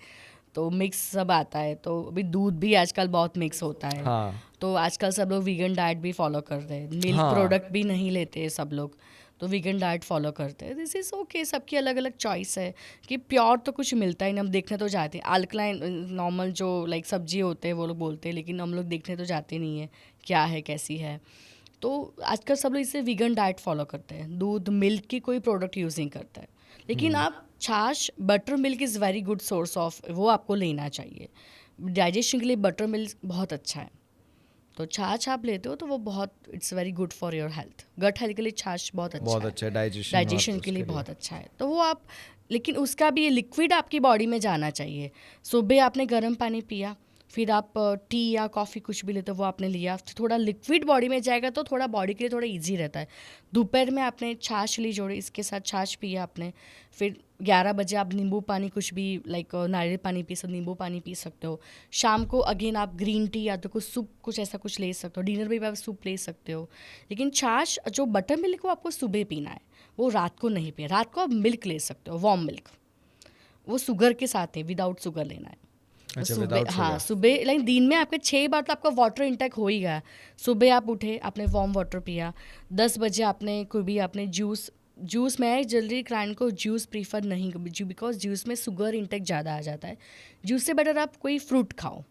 S1: तो मिक्स सब आता है। तो अभी दूध भी आजकल बहुत मिक्स होता है।
S2: हाँ,
S1: तो आजकल सब लोग वीगन डाइट भी फॉलो कर रहे हैं, मिल्क
S2: हाँ।
S1: प्रोडक्ट भी नहीं लेते हैं सब लोग, तो वीगन डाइट फॉलो करते हैं। दिस इज़ ओके, सबकी अलग अलग चॉइस है कि प्योर तो कुछ मिलता ही नहीं। हम देखने तो जाते हैं, अल्कलाइन नॉर्मल जो लाइक सब्जी होते हैं वो लोग बोलते हैं, लेकिन हम लोग देखने तो जाते नहीं है क्या है, कैसी है। तो आजकल सब लोग इसे वीगन डाइट फॉलो करते हैं, दूध मिल्क की कोई प्रोडक्ट यूज़ नहीं करता है। लेकिन आप छाछ, butter milk is very good source of, वो आपको लेना चाहिए डाइजेशन के लिए। बटर मिल्क बहुत अच्छा है, तो छाछ आप लेते हो तो वो बहुत, it's very good for your health, gut health के लिए छाछ बहुत अच्छा
S2: बहुत
S1: है,
S2: अच्छा है डाइजेशन
S1: डाइजेशन के लिए बहुत अच्छा है। तो वो आप, लेकिन उसका भी लिक्विड आपकी बॉडी में जाना चाहिए। सुबह आपने गर्म पानी पिया, फिर आप टी या कॉफ़ी कुछ भी लेते हो वो आपने लिया, थोड़ा लिक्विड बॉडी में जाएगा तो थोड़ा बॉडी के लिए थोड़ा इजी रहता है। दोपहर में आपने छाछ ली जोड़े, इसके साथ छाछ पिया आपने, फिर 11 बजे आप नींबू पानी कुछ भी लाइक नारियल पानी पी सकते, नींबू पानी पी सकते हो। शाम को अगेन आप ग्रीन टी या तो कुछ सूप, कुछ ऐसा कुछ ले सकते हो। डिनर में भी आप सूप ले सकते हो। लेकिन छाछ जो बटर मिल्क वो आपको सुबह पीना है, वो रात को नहीं पिया। रात को आप मिल्क ले सकते हो, वार्म मिल्क, वो शुगर के साथ है, विदाउट शुगर लेना है।
S2: अच्छा,
S1: सुबह,
S2: without
S1: हाँ
S2: sugar।
S1: सुबह, लाइक दिन में आपके 6 बार तो आपका वाटर इंटेक हो ही गया। सुबह आप उठे, आपने वार्म वाटर पिया, 10 बजे आपने कोई भी आपने जूस मैं जल्दी क्लाइंट को जूस प्रीफर नहीं, बिकॉज जूस में शुगर इंटेक ज़्यादा आ जाता है। जूस से बेटर आप कोई फ्रूट खाओ,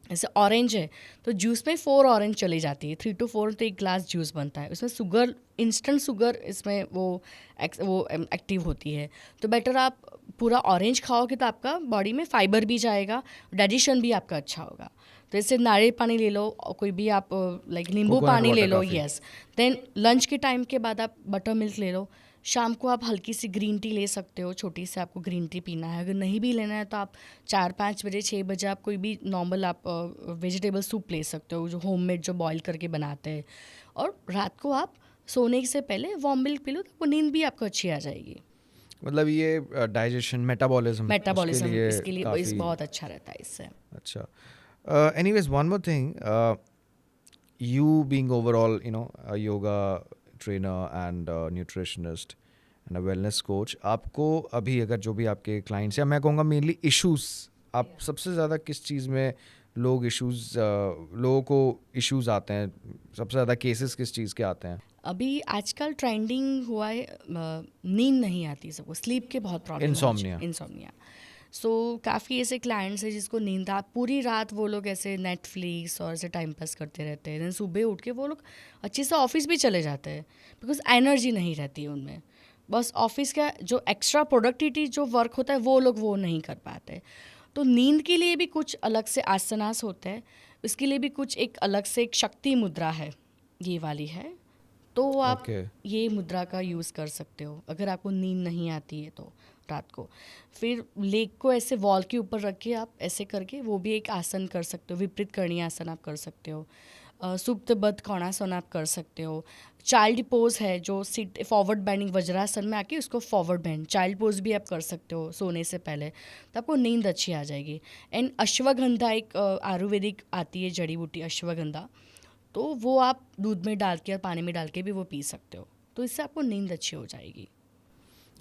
S1: जैसे ऑरेंज है तो जूस में 4 ऑरेंज चली जाती है, 3 to 4 तो एक ग्लास जूस बनता है, उसमें शुगर, इंस्टेंट शुगर इसमें वो एक्टिव होती है। तो बेटर आप पूरा ऑरेंज खाओगे तो आपका बॉडी में फाइबर भी जाएगा, डाइजेशन भी आपका अच्छा होगा। तो इससे नारियल पानी ले लो, और कोई भी आप लाइक नींबू
S2: Coconut
S1: पानी ले
S2: water
S1: लो,
S2: काफी।
S1: यस। देन लंच के टाइम के बाद आप बटर मिल्क ले लो। शाम को आप हल्की सी ग्रीन टी ले सकते हो, छोटी सी आपको ग्रीन टी पीना है। अगर नहीं भी लेना है तो आप 4-5 बजे 6 बजे आप कोई भी नॉर्मल आप वेजिटेबल सूप ले सकते हो, जो होममेड जो बॉईल करके बनाते हैं। और रात को आप सोने से पहले वार्म मिल्क पी लो, तो आपको नींद भी आपको अच्छी आ जाएगी।
S2: मतलब ये डाइजेशन, मेटाबॉलिज्म
S1: मेटाबॉलिज्म इसके लिए
S2: काफ़ी
S1: बहुत अच्छा रहता है इससे।
S2: अच्छा। Anyways, one more thing, you being overall, a yoga trainer and a nutritionist and a wellness coach, आपको अभी अगर जो भी आपके क्लाइंट्स, या मैं कहूँगा मेनली इश्यूज, आप सबसे ज़्यादा किस चीज़ में लोगों को इश्यूज आते हैं, सबसे ज़्यादा केसेस किस चीज़ के आते हैं?
S1: अभी आजकल ट्रेंडिंग हुआ है, नींद नहीं आती सबको, स्लीप के बहुत प्रॉब्लम, इंसोम्निया। सो काफ़ी ऐसे क्लाइंट्स हैं जिसको नींद पूरी रात वो लोग ऐसे नेटफ्लिक्स और ऐसे टाइम पास करते रहते हैं, देन सुबह उठ के वो लोग अच्छे से ऑफिस भी चले जाते हैं, बिकॉज एनर्जी नहीं रहती है उनमें। बस ऑफिस का जो एक्स्ट्रा प्रोडक्टिविटी जो वर्क होता है वो लोग वो नहीं कर पाते। तो नींद के लिए भी कुछ अलग से आसनास होते हैं, इसके लिए भी कुछ एक अलग से एक शक्ति मुद्रा है, ये वाली है। तो आप ये मुद्रा का यूज़ कर सकते हो अगर आपको नींद नहीं आती है तो रात को। फिर लेग को ऐसे वॉल के ऊपर रख के आप ऐसे करके वो भी एक आसन कर सकते हो, विपरीत करणी आसन आप कर सकते हो। सुप्तबद्ध कोणासन आप कर सकते हो। चाइल्ड पोज है जो सिट फॉरवर्ड बेंडिंग वज्रासन में आके उसको फॉरवर्ड बेंड चाइल्ड पोज भी आप कर सकते हो सोने से पहले, तो आपको नींद अच्छी आ जाएगी। एंड अश्वगंधा एक आयुर्वेदिक आती है जड़ी बूटी अश्वगंधा, तो वो आप दूध में डाल के और पानी में डाल के भी वो पी सकते हो, तो इससे आपको नींद अच्छी हो जाएगी।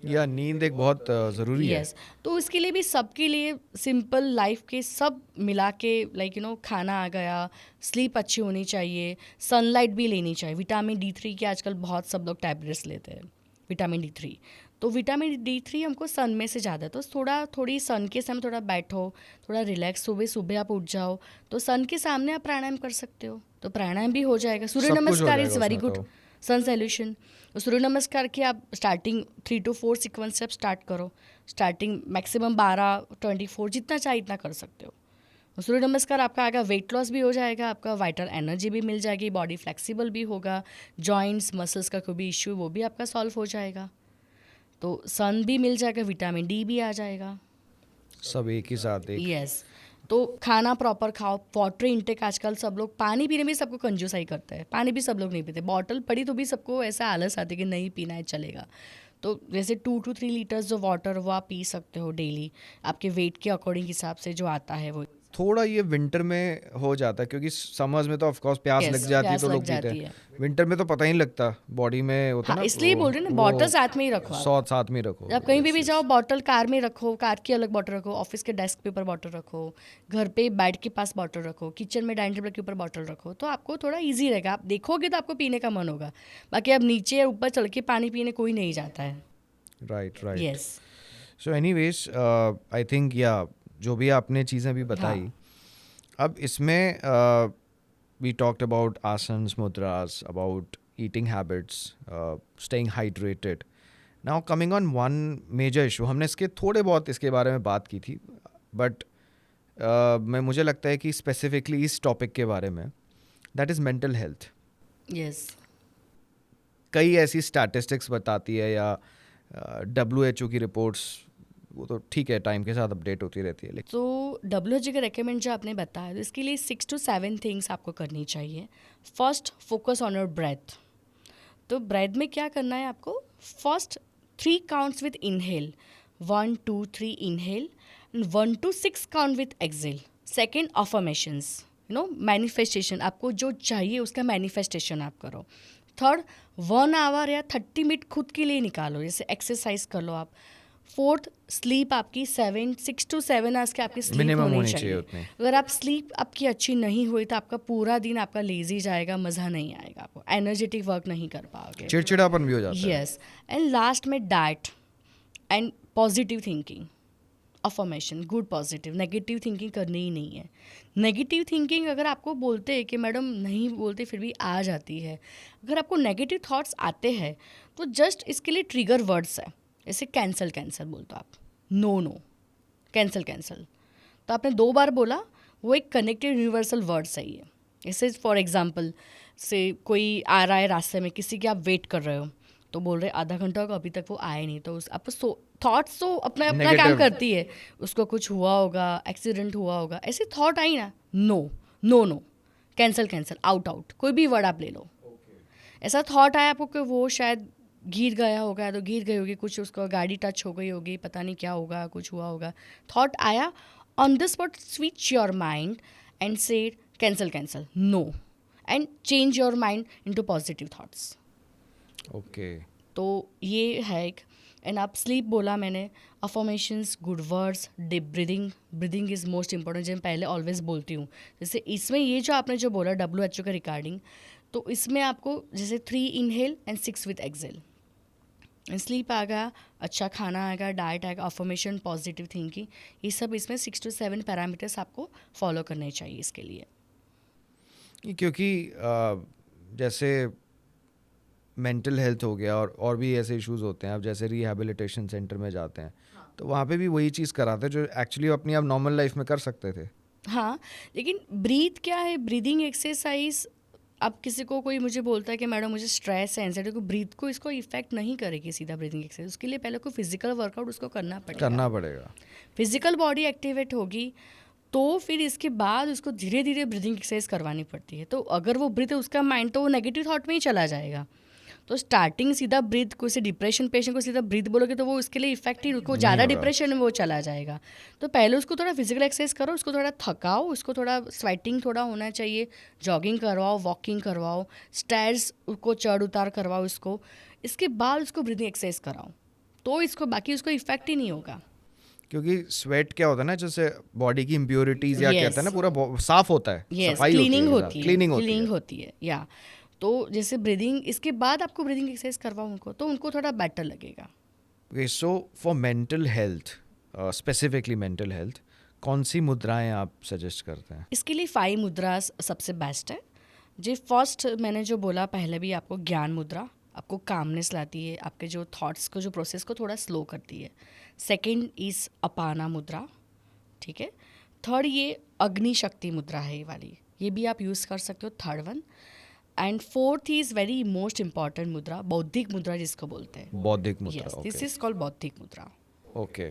S2: या नींद एक बहुत ज़रूरी है।
S1: यस, तो इसके लिए भी सबके लिए सिंपल लाइफ के सब मिला के लाइक खाना आ गया, स्लीप अच्छी होनी चाहिए, सनलाइट भी लेनी चाहिए। विटामिन D3 के आजकल बहुत सब लोग टैबलेट्स लेते हैं, विटामिन D3। तो विटामिन D3 हमको सन में से ज़्यादा, तो थोड़ी सन के सामने थोड़ा बैठो, थोड़ा रिलैक्स, सुबह आप उठ जाओ तो सन के सामने आप प्राणायाम कर सकते हो, तो प्राणायाम भी हो जाएगा। Surya Namaskar is very good sun solution. Surya Namaskar की आप स्टार्टिंग 3 to 4 सीक्वेंस से आप स्टार्ट करो, स्टार्टिंग मैक्सिमम 12-24 जितना चाहे इतना कर सकते हो। सूर्य नमस्कार आपका आएगा, वेट लॉस भी हो जाएगा, आपका वाइटल एनर्जी भी मिल जाएगी, बॉडी फ्लेक्सिबल भी होगा, जॉइंट्स मसल्स का कोई भी इश्यू वो भी आपका सॉल्व हो जाएगा। तो सन भी मिल जाएगा, विटामिन D भी आ जाएगा,
S2: सब एक ही साथ।
S1: यस। तो खाना प्रॉपर खाओ, वाटर इंटेक आजकल सब लोग पानी पीने में सबको कंजूसाई करते हैं, पानी भी सब लोग नहीं पीते, बॉटल पड़ी तो भी सबको ऐसा आलस आती है कि नहीं पीना है चलेगा। तो जैसे 2 to 3 लीटर्स जो वाटर वो आप पी सकते हो डेली, आपके वेट के अकॉर्डिंग हिसाब से जो आता है वो।
S2: थोड़ा ये विंटर में हो जाता है, क्योंकि समर्स में तो ऑफ कोर्स प्यास लग जाती है तो लोग पीते हैं, विंटर में तो पता ही नहीं लगता बॉडी में होता है ना,
S1: इसलिए बोल रहे हैं ना बॉटल साथ में ही रखो,
S2: साथ में रखो।
S1: आप कहीं भी जाओ बॉटल कार में रखो, कार की अलग बॉटल रखो, ऑफिस के डेस्क पे ऊपर बॉटल रखो, घर पे बेड के पास बॉटल रखो, किचन में डाइनिंग टेबल के ऊपर बॉटल रखो, तो आपको थोड़ा इजी रहेगा। आप देखोगे तो आपको पीने का मन होगा, बाकी अब नीचे या ऊपर चल के पानी पीने कोई नहीं जाता है।
S2: Right,
S1: yes.
S2: So anyways, I think या जो भी आपने चीज़ें भी बताई, अब इसमें we talked about asanas, mudras, about eating habits, staying hydrated. Now coming on one major issue, हमने इसके थोड़े बहुत इसके बारे में बात की थी, बट मुझे लगता है कि स्पेसिफिकली इस टॉपिक के बारे में, that is mental health.
S1: Yes.
S2: कई ऐसी स्टैटिस्टिक्स बताती है, या WHO की रिपोर्ट्स, वो तो ठीक है टाइम के साथ अपडेट होती रहती है,
S1: तो WHO का रेकमेंड जो आपने बताया, तो इसके लिए 6 to 7 थिंग्स आपको करनी चाहिए। First, focus on your breath. तो ब्रेथ में क्या करना है आपको, first 3 counts with inhale, 1 2 3 inhale, 1 to 6 count with exhale. Second, affirmations, manifestation, आपको जो चाहिए उसका मैनिफेस्टेशन आप करो। थर्ड, 1 hour या 30 मिनट खुद के लिए निकालो, जैसे एक्सरसाइज कर लो आप। फोर्थ, स्लीप आपकी 6 to 7 आवर्स की आपकी स्लीप होनी चाहिए। अगर आप स्लीप आपकी अच्छी नहीं हुई तो आपका पूरा दिन आपका लेजी जाएगा, मज़ा नहीं आएगा, आपको एनर्जेटिक वर्क नहीं कर पाओगे,
S2: चिड़चिड़ापन भी हो जाता है।
S1: यस। एंड लास्ट में diet and positive thinking. Affirmation, good positive, negative thinking करनी ही नहीं है। नेगेटिव थिंकिंग अगर आपको बोलते हैं कि मैडम नहीं बोलते फिर भी आ जाती है, अगर आपको नेगेटिव थॉट्स आते हैं तो जस्ट इसके लिए ट्रिगर वर्ड्स है, जैसे कैंसल कैंसल बोलते हो आप, नो नो, कैंसल कैंसल, तो आपने 2 बार बोला, वो एक कनेक्टेड यूनिवर्सल वर्ड सही है। जैसे फॉर एग्जांपल से कोई आ रहा है रास्ते में, किसी की आप वेट कर रहे हो, तो बोल रहे आधा घंटा होगा अभी तक वो आए नहीं, तो उस आपको थॉट्स तो अपना अपना काम
S2: Negative.
S1: करती है, उसको कुछ हुआ होगा, एक्सीडेंट हुआ होगा, ऐसी थॉट आई ना, no no no, cancel cancel, out out, कोई भी वर्ड आप ले लो। ऐसा थॉट आया आपको कि वो शायद गिर गया होगा, तो गिर गई होगी, कुछ उसको गाड़ी टच हो गई होगी, पता नहीं क्या होगा, कुछ हुआ होगा, थॉट आया, on the spot switch your mind and say cancel cancel, no, and change your mind into positive thoughts.
S2: Okay,
S1: तो ये है एक। एंड आप स्लीप बोला मैंने, affirmations, good words, deep breathing, breathing is most important, जो मैं पहले ऑलवेज बोलती हूँ। जैसे इसमें ये जो आपने जो बोला WHO का रिगार्डिंग, तो इसमें आपको जैसे 3 inhale and 6 with exhale, sleep आ गया, अच्छा खाना आएगा, डाइट आएगा, अफर्मेशन, पॉजिटिव थिंकिंग, ये सब इसमें 6 to 7 पैरामीटर्स आपको फॉलो करने चाहिए इसके लिए।
S2: क्योंकि जैसे मेंटल हेल्थ हो गया और भी ऐसे इश्यूज होते हैं, आप जैसे रिहैबिलिटेशन सेंटर में जाते हैं तो वहाँ पे भी वही चीज़ कराते हैं जो एक्चुअली अपनी आप नॉर्मल लाइफ में कर सकते थे।
S1: हाँ, लेकिन ब्रीथ क्या है, ब्रीदिंग एक्सरसाइज, अब किसी को कोई मुझे बोलता है कि मैडम मुझे स्ट्रेस है, एंजाइटी, को ब्रीथ को इसको इफेक्ट नहीं करेगी सीधा ब्रीदिंग एक्सरसाइज, उसके लिए पहले को फिजिकल वर्कआउट उसको करना
S2: पड़ेगा।
S1: फिजिकल बॉडी एक्टिवेट होगी, तो फिर इसके बाद उसको धीरे धीरे ब्रीदिंग एक्सरसाइज करवानी पड़ती है। तो अगर वो ब्रीथ है, उसका माइंड तो वो नेगेटिव थॉट में ही चला जाएगा। तो स्टार्टिंग सीधा ब्रीथ को, से डिप्रेशन पेशेंट को सीधा ब्रीथ बोलोगे तो वो उसके लिए इफेक्ट ही, उसको ज़्यादा डिप्रेशन में वो चला जाएगा। तो पहले उसको थोड़ा फिजिकल एक्सरसाइज करो, उसको थोड़ा थकाओ, उसको थोड़ा स्वेटिंग थोड़ा होना चाहिए, जॉगिंग करवाओ, वॉकिंग करवाओ, स्टेयर्स को चढ़ उतार करवाओ इसको, इसके बाद उसको ब्रीदिंग एक्सरसाइज कराओ, तो इसको बाकी उसको इफेक्ट ही नहीं होगा।
S2: क्योंकि स्वेट क्या होता है ना, जैसे बॉडी की इम्प्योरिटीज या
S1: Yes.
S2: कहते हैं ना, पूरा साफ होता है,
S1: यस,
S2: सफाई
S1: क्लीनिंग
S2: होती
S1: होती
S2: है,
S1: है,
S2: क्लीनिंग
S1: क्लीनिंग होती है, या तो जैसे ब्रीदिंग, इसके बाद आपको ब्रीदिंग एक्सरसाइज करवाओ उनको, तो उनको थोड़ा बेटर लगेगा।
S2: Okay, so for mental health, specifically mental health, कौन सी मुद्राएं आप सजेस्ट करते हैं?
S1: इसके लिए 5 मुद्रास सबसे बेस्ट है। जी फर्स्ट मैंने जो बोला पहले भी, आपको ज्ञान मुद्रा, आपको कामनेस लाती है, आपके जो थॉट्स को, जो प्रोसेस को थोड़ा स्लो करती है। सेकंड इज़ अपाना मुद्रा, ठीक है। थर्ड ये अग्नि शक्ति मुद्रा है, ये वाली, ये भी आप यूज़ कर सकते हो, third one. And fourth is very most important mudra, बौद्धिक मुद्रा जिसको बोलते हैं।
S2: बौद्धिक मुद्रा,
S1: yes, this
S2: okay
S1: is called बौद्धिक मुद्रा,
S2: okay.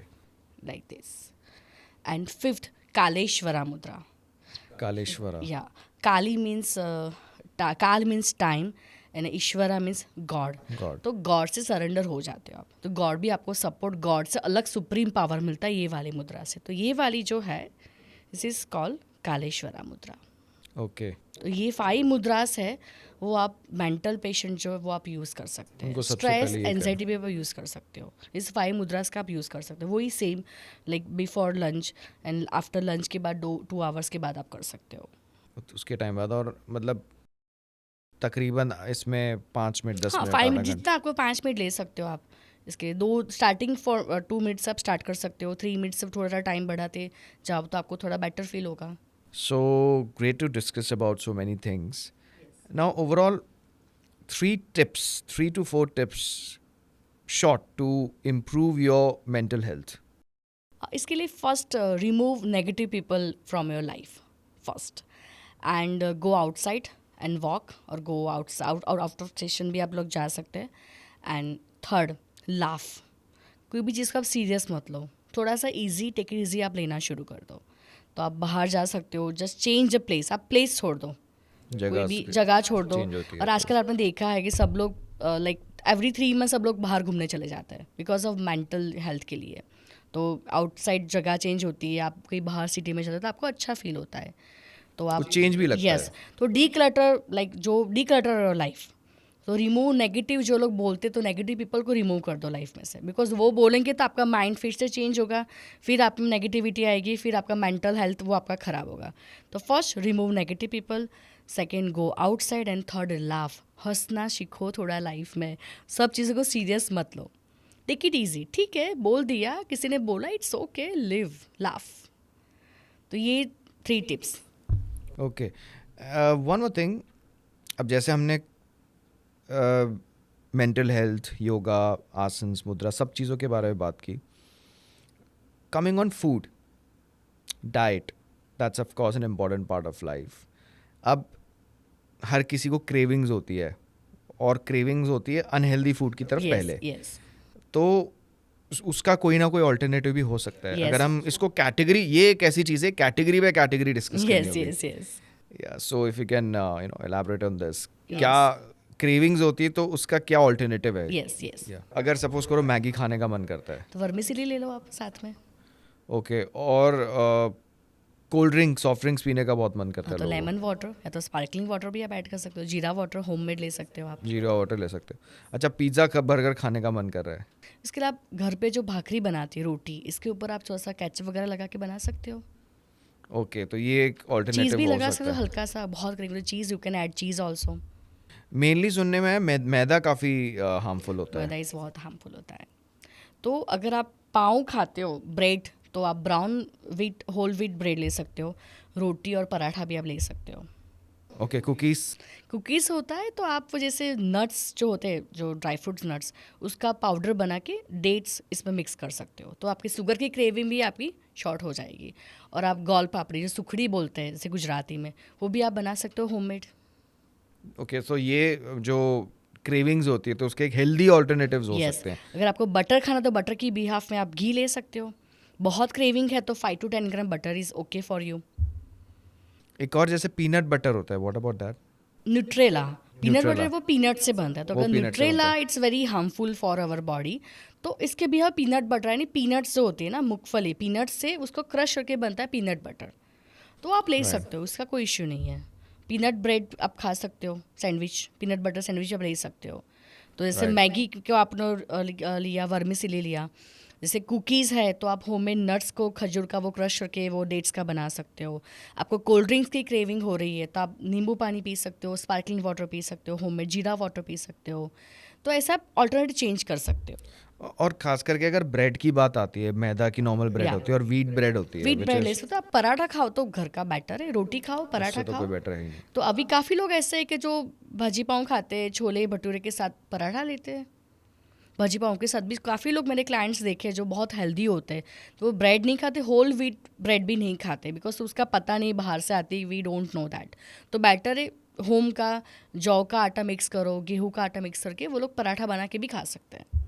S1: Like this. And fifth कालेश्वरा मुद्रा,
S2: कालेश्वरा,
S1: या काली मीन्स काल मीन्स टाइम एंड ईश्वरा मीन्स गॉड।
S2: गॉड,
S1: तो गॉड से सरेंडर हो जाते हो आप, तो गॉड भी आपको सपोर्ट, गॉड से अलग सुप्रीम पावर मिलता है ये वाली मुद्रा से। तो ये वाली जो है, दिस इज कॉल्ड कालेश्वरा मुद्रा।
S2: ओके।
S1: तो ये 5 मुद्रास है, वो आप मेंटल पेशेंट जो है वो आप यूज़ कर सकते हैं,
S2: उनको सबसे
S1: स्ट्रेस
S2: पहले ये
S1: एंजाइटी पे आप यूज़ कर सकते हो। इस 5 मुद्रास का आप यूज़ कर सकते हो, वही same like before lunch and after lunch के बाद 2 आवर्स के बाद आप कर सकते हो।
S2: उसके टाइम बाद, और मतलब तकरीबन इसमें 5 मिनट 10
S1: हाँ,
S2: मिनट
S1: 5
S2: आधा
S1: मिनट,
S2: घंटा।
S1: जितना आपको 5 मिनट ले सकते हो आप। इसके 2 स्टार्टिंग फॉर 2 मिनट्स आप स्टार्ट कर सकते हो, 3 मिनट से थोड़ा सा टाइम बढ़ाते जाओ तो आपको थोड़ा बेटर फील होगा।
S2: So great to discuss about so many things. Now, overall, 3 tips, 3 to 4 tips, short, to improve your mental health.
S1: इसके लिए first remove negative people from your life first, and go outside and walk, और go out of station भी आप लोग जा सकते हैं। And third, laugh, कोई भी चीज़ को आप सीरियस मत लो, थोड़ा सा इजी, टेक इट इजी आप लेना शुरू कर दो। तो आप बाहर जा सकते हो, जस्ट चेंज द प्लेस, आप प्लेस छोड़ दो, कोई भी जगह छोड़ दो।
S2: change होती है,
S1: और आजकल आपने देखा है कि सब लोग लाइक एवरी 3 मंथ सब लोग बाहर घूमने चले जाते हैं बिकॉज ऑफ मेंटल हेल्थ के लिए। तो आउटसाइड जगह चेंज होती है, आप कहीं बाहर सिटी में चलते हो तो आपको अच्छा फील होता है, तो आप
S2: कुछ change भी लगता
S1: यस
S2: है।
S1: तो डी क्लटर, लाइक जो डी क्लटर लाइफ, तो रिमूव नेगेटिव, जो लोग बोलते तो नेगेटिव पीपल को रिमूव कर दो लाइफ में से, बिकॉज वो बोलेंगे तो आपका माइंड फिर से चेंज होगा, फिर आप में नेगेटिविटी आएगी, फिर आपका मेंटल हेल्थ वो आपका ख़राब होगा। तो first remove negative people, second go outside, and third laugh, हंसना सीखो थोड़ा लाइफ में, सब चीज़ों को सीरियस मत लो, टेक इट ईजी, ठीक है, बोल दिया, किसी ने बोला, इट्स ओके, लिव, लाफ। तो ये 3 tips.
S2: Okay, one more thing, अब जैसे हमने मेंटल हेल्थ, योगा, आसन्स, मुद्रा, सब चीज़ों के बारे में बात की। Coming on food, diet, that's of course an important part of life. अब हर किसी को क्रेविंग्स होती है, और क्रेविंग्स होती है अनहेल्दी फूड की तरफ पहले।
S1: यस
S2: तो उसका कोई ना कोई ऑल्टरनेटिव भी हो सकता है।
S1: Yes.
S2: अगर हम इसको कैटेगरी, ये एक ऐसी चीज़ है कैटेगरी बाय कैटेगरी डिस्कस करनी
S1: यस
S2: होगी।
S1: यस यस
S2: या so if you can elaborate on this,
S1: Yes.
S2: क्या क्रेविंग्स होती है तो उसका क्या ऑल्टरनेटिव है?
S1: Yes yes.
S2: अगर सपोज करो मैगी खाने का मन करता है,
S1: तो वर्मिसेली ले लो आप साथ में।
S2: ओके, और कोल्ड ड्रिंक, सॉफ्ट ड्रिंक्स पीने का बहुत मन करता
S1: हाँ,
S2: है
S1: तो
S2: लोगों को।
S1: लेमन वाटर या तो स्पार्कलिंग वाटर भी आप ऐड कर सकते हो, जीरा वाटर होममेड ले सकते हो आप।
S2: जीरा वाटर ले सकते हो। अच्छा, पिज़्ज़ा का बर्गर खाने का मन कर रहा है,
S1: इसके लिए आप घर पे जो भाकरी बनाती है, रोटी, इसके ऊपर आप थोड़ा सा केचप वगैरह लगा के बना सकते हो।
S2: ओके, तो ये एक
S1: चीज़
S2: ऑल्टरनेटिव
S1: भी
S2: हो
S1: लगा सकते
S2: सकता
S1: हो,
S2: है।
S1: हल्का सा, बहुत करेंगे cheese, you can add cheese also.
S2: Mainly सुनने में है मैदा काफ़ी हार्मफुल होता है।
S1: मैदा इस बहुत हार्मफुल होता है। तो अगर आप पाव खाते हो, ब्रेड, तो आप brown wheat, whole wheat bread ले सकते हो। रोटी और पराठा भी आप ले सकते हो।
S2: ओके, कुकीज़,
S1: कुकीज़ होता है तो आप वो जैसे नट्स जो होते हैं, जो ड्राई फ्रूट्स नट्स, उसका पाउडर बना के डेट्स इसमें मिक्स कर सकते हो, तो आपकी शुगर की क्रेविंग भी आपकी शॉर्ट हो जाएगी। और आप गोल पापड़ी, जो सुखड़ी बोलते हैं जैसे गुजराती में, वो भी आप बना सकते हो होममेड।
S2: ओके, सो ये जो क्रेविंग्स होती है तो उसके एक हेल्दी ऑल्टरनेटिव्स हो
S1: यस,
S2: सकते हैं।
S1: अगर आपको बटर खाना तो बटर की बिहाफ में आप घी ले सकते हो। बहुत क्रेविंग है तो 5 to 10 gram butter is okay for you.
S2: एक और जैसे पीनट बटर होता है, what about that?
S1: Nutrela, peanut
S2: Nutrella.
S1: Butter वो पीनट से बनता है, तो
S2: वो
S1: अगर
S2: peanut से
S1: न्यूट्रेला
S2: बनता है।
S1: It's very harmful for our body, तो इसके भी यहाँ पीनट बटर, यानी पीनट्स जो होती है ना, मूंगफली, पीनट से उसको क्रश करके बनता है पीनट बटर, तो आप ले
S2: Right.
S1: सकते हो, उसका कोई इश्यू नहीं है। पीनट ब्रेड आप खा सकते हो, सैंडविच, पीनट बटर सैंडविच आप ले सकते हो। तो जैसे
S2: Right.
S1: मैगी को आपने लिया, वर्मिसेली लिया, जैसे कुकीज़ है तो आप होममेड नट्स को, खजूर का वो क्रश करके वो डेट्स का बना सकते हो। आपको कोल्ड ड्रिंक्स की क्रेविंग हो रही है तो आप नींबू पानी पी सकते हो, स्पार्कलिंग वाटर पी सकते हो, होममेड जीरा वाटर पी सकते हो। तो ऐसा आप ऑल्टरनेटिव चेंज कर सकते हो।
S2: और खास करके अगर ब्रेड की बात आती है, मैदा की नॉर्मल ब्रेड
S1: Yeah.
S2: होती है और व्हीट ब्रेड होती है,
S1: व्हीट
S2: which
S1: ब्रेड ले
S2: is-
S1: सकते हो आप। पराठा खाओ तो घर का बैटर है, रोटी खाओ, पराठा
S2: उससे तो
S1: खाओ।
S2: कोई बेटर है ही नहीं।
S1: तो अभी काफ़ी लोग ऐसे हैं कि जो भाजी पाव खाते हैं, छोले भटूरे के साथ पराठा लेते हैं। भाजी पाव के साथ भी काफ़ी लोग मेरे क्लाइंट्स देखे हैं जो बहुत हेल्दी होते हैं, तो वो ब्रेड नहीं खाते, होल व्हीट ब्रेड भी नहीं खाते, बिकॉज उसका पता नहीं बाहर से आती, वी डोंट नो दैट। तो बेटर है होम का जौ का आटा मिक्स करो, गेहूं का आटा मिक्स करके वो लोग पराठा बना के भी खा सकते हैं।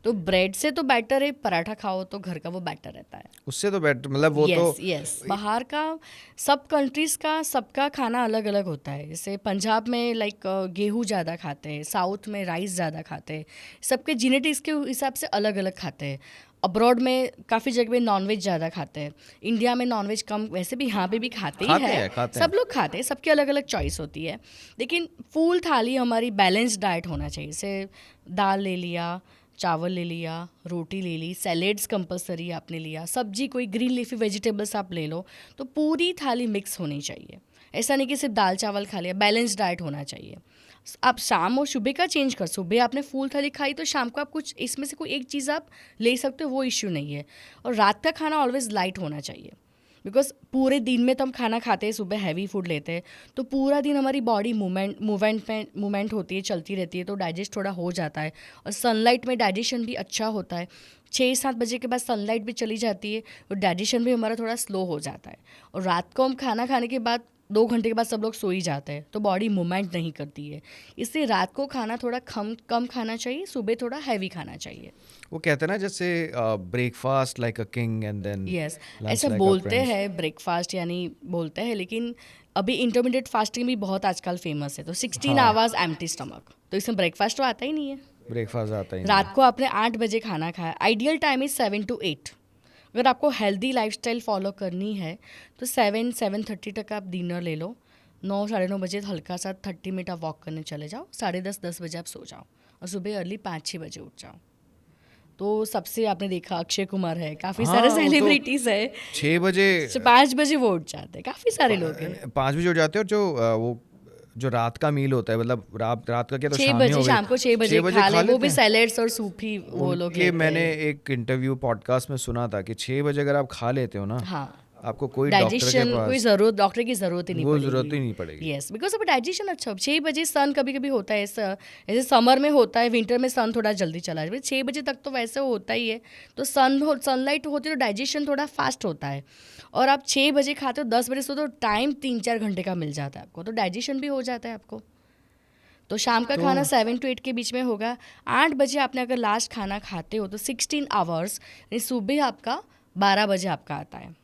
S1: तो ब्रेड से तो बेटर है पराठा खाओ, तो घर का वो बेटर रहता है।
S2: उससे तो बेटर, मतलब वो तो
S1: यस, बाहर का सब कंट्रीज़ का सबका खाना अलग अलग होता है। जैसे पंजाब में लाइक गेहूँ ज़्यादा खाते हैं, साउथ में राइस ज़्यादा खाते हैं, सबके जेनेटिक्स के हिसाब से अलग अलग खाते हैं। अब्रॉड में काफ़ी जगह में नॉनवेज ज़्यादा खाते हैं, इंडिया में नॉनवेज कम, वैसे भी यहाँ पे भी खाते ही
S2: खाते
S1: है,
S2: हैं, खाते
S1: सब लोग खाते हैं, सबकी अलग अलग चॉइस होती है। लेकिन फुल थाली हमारी बैलेंस डाइट होना चाहिए। जैसे दाल ले लिया, चावल ले लिया, रोटी ले ली, सैलेड्स कंपलसरी आपने लिया, सब्जी कोई ग्रीन लीफी वेजिटेबल्स आप ले लो, तो पूरी थाली मिक्स होनी चाहिए। ऐसा नहीं कि सिर्फ दाल चावल खा लिया, बैलेंस डाइट होना चाहिए। आप शाम और सुबह का चेंज कर, सुबह आपने फुल थाली खाई तो शाम को आप कुछ इसमें से कोई एक चीज़ आप ले सकते हो, वो इश्यू नहीं है। और रात का खाना ऑलवेज लाइट होना चाहिए, बिकॉज पूरे दिन में तो हम खाना खाते हैं, सुबह हैवी फूड लेते हैं, तो पूरा दिन हमारी बॉडी मूवमेंट होती है, चलती रहती है, तो डाइजेस्ट थोड़ा हो जाता है। और सनलाइट में डाइजेशन भी अच्छा होता है। 6-7 बजे के बाद सनलाइट भी चली जाती है, और डाइजेशन भी हमारा थोड़ा स्लो हो जाता है। और रात को हम खाना खाने के बाद 2 घंटे के बाद सब लोग सो ही जाते हैं, तो बॉडी मूवमेंट नहीं करती है। इसलिए रात को खाना थोड़ा कम खाना चाहिए, सुबह थोड़ा हैवी खाना चाहिए।
S2: वो कहते हैं ना, जैसे breakfast like a king and then
S1: yes, ऐसा बोलते हैं ब्रेकफास्ट यानी बोलते हैं, लेकिन अभी इंटरमीडिएट फास्टिंग भी बहुत आजकल फेमस है। तो 16 आवर्स एम्प्टी स्टमक, तो इसमें ब्रेकफास्ट तो आता ही नहीं है।
S2: ब्रेकफास्ट आता ही
S1: रात को आपने 8 बजे खाना खाया, आइडियल टाइम इज 7 to 8। अगर आपको हेल्दी लाइफस्टाइल फॉलो करनी है तो 7-7:30 तक आप डिनर ले लो, 9-9:30 बजे हल्का सा 30 मिनट आप वॉक करने चले जाओ, 10:30-10 बजे आप सो जाओ, और सुबह अर्ली 5-6 बजे उठ जाओ। तो सबसे आपने देखा अक्षय कुमार है, काफ़ी
S2: हाँ,
S1: सारे
S2: वो तो
S1: सेलिब्रिटीज़ है,
S2: 6 बजे
S1: 5 बजे वो उठ जाते हैं, काफ़ी सारे लोग हैं।
S2: 5 बजे उठ जाते हैं। और जो वो जो रात का मील होता है, मतलब रात का क्या, तो
S1: 6
S2: शाम ही
S1: बजे,
S2: हो
S1: शाम को 6
S2: गई,
S1: बजे
S2: 6
S1: खा ले, वो
S2: लेते
S1: भी
S2: हैं
S1: सैलेड्स और सूप ही वो लोग
S2: उनके।
S1: लेते
S2: मैंने
S1: हैं।
S2: एक इंटरव्यू पॉडकास्ट में सुना था कि 6 बजे अगर आप खा लेते हो ना,
S1: हाँ,
S2: आपको कोई डॉक्टर के
S1: डाइजेशन कोई
S2: पास
S1: ज़रूरत, डॉक्टर की ज़रूरत ही नहीं
S2: वो
S1: पड़ेगी।
S2: ज़रूरत ही नहीं पड़ेगी।
S1: यस, बिकॉज अब डाइजेशन अच्छा, 6 बजे सन कभी कभी होता है ऐसा, जैसे समर में होता है, विंटर में सन थोड़ा जल्दी चला जाए, 6 बजे तक तो वैसे होता ही है। तो सनलाइट होती है तो डाइजेशन थोड़ा फास्ट होता है, और आप 6 बजे खाते हो, 10 बजे से, तो टाइम 3-4 घंटे का मिल जाता है आपको, तो डाइजेशन भी हो जाता है आपको। तो शाम का
S2: तो
S1: खाना 7 to 8 के बीच में होगा। 8 बजे आपने अगर लास्ट खाना खाते हो तो 16 आवर्स, यानी सुबह आपका 12 बजे आपका आता है,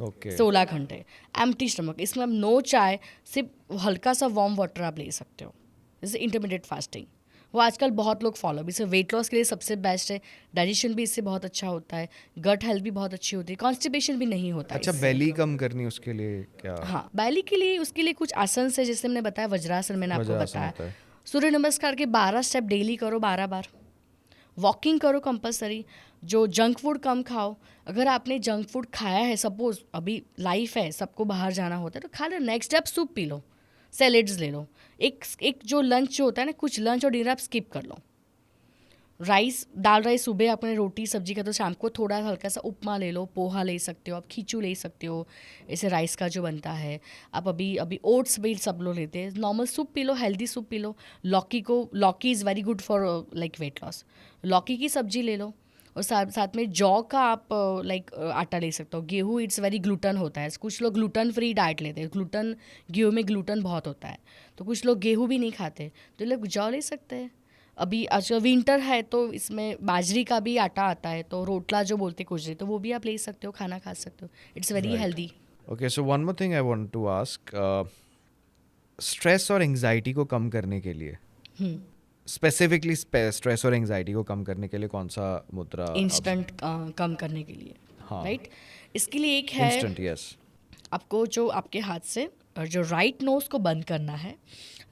S2: ओके
S1: 16 घंटे एम्प्टी स्टमक। इसमें आप नो चाय, सिर्फ हल्का सा वार्म वाटर आप ले सकते हो, जैसे इंटरमीडिएट फास्टिंग। वो आजकल बहुत लोग फॉलो भी, इससे वेट लॉस के लिए सबसे बेस्ट है, डाइजेशन भी इससे बहुत अच्छा होता है, गट हेल्थ भी बहुत अच्छी होती है, कॉन्स्टिपेशन भी नहीं होता
S2: अच्छा,
S1: इससे।
S2: बेली कम करनी उसके लिए क्या
S1: हाँ, बैली के लिए, उसके लिए कुछ आसन है, जैसे मैंने बताया वज्रासन, मैंने आपको
S2: वज्रासन
S1: बताया।
S2: होता है?
S1: सूर्य नमस्कार के 12 स्टेप डेली करो, 12 बार। वॉकिंग करो कंपलसरी। जो जंक फूड कम खाओ। अगर आपने जंक फूड खाया है, सपोज अभी लाइफ है, सबको बाहर जाना होता है, तो खा लो, नेक्स्ट डे आप सूप पी लो, सैलेड्स ले लो। एक जो लंच जो होता है ना, कुछ लंच और डिनर आप स्किप कर लो। राइस, दाल राइस सुबह आपने रोटी सब्जी का, तो शाम को थोड़ा हल्का सा उपमा ले लो, पोहा ले सकते हो आप, खींचू ले सकते हो, ऐसे राइस का जो बनता है। आप अभी अभी ओट्स भी सब लोग लेते हैं, normal soup P low, healthy soup P low. लौकी is very good for like weight loss, लौकी की सब्जी ले लो। और साथ में जौ का आप लाइक आटा ले सकते हो। गेहूँ इट्स वेरी ग्लूटन होता है, कुछ लोग ग्लूटन फ्री डाइट लेते हैं, गेहूँ में ग्लूटन बहुत होता है, तो कुछ लोग गेहूँ भी नहीं खाते, तो लोग जौ ले सकते हैं। अभी आज विंटर है तो इसमें बाजरी का भी आटा आता है, तो रोटला जो बोलते कुछ, तो वो भी आप ले सकते हो, खाना खा सकते हो, it's very healthy.
S2: Okay, so one more thing I want to ask, stress और एंजाइटी को कम करने के लिए, स्पेसिफिकली स्ट्रेस और एंजाइटी को कम करने के लिए कौन सा मुद्रा
S1: इंस्टेंट कम करने के लिए,
S2: हाँ,
S1: राइट। इसके लिए एक है,
S2: इंस्टेंट, यस।
S1: आपको जो आपके हाथ से और जो राइट नोज को बंद करना है,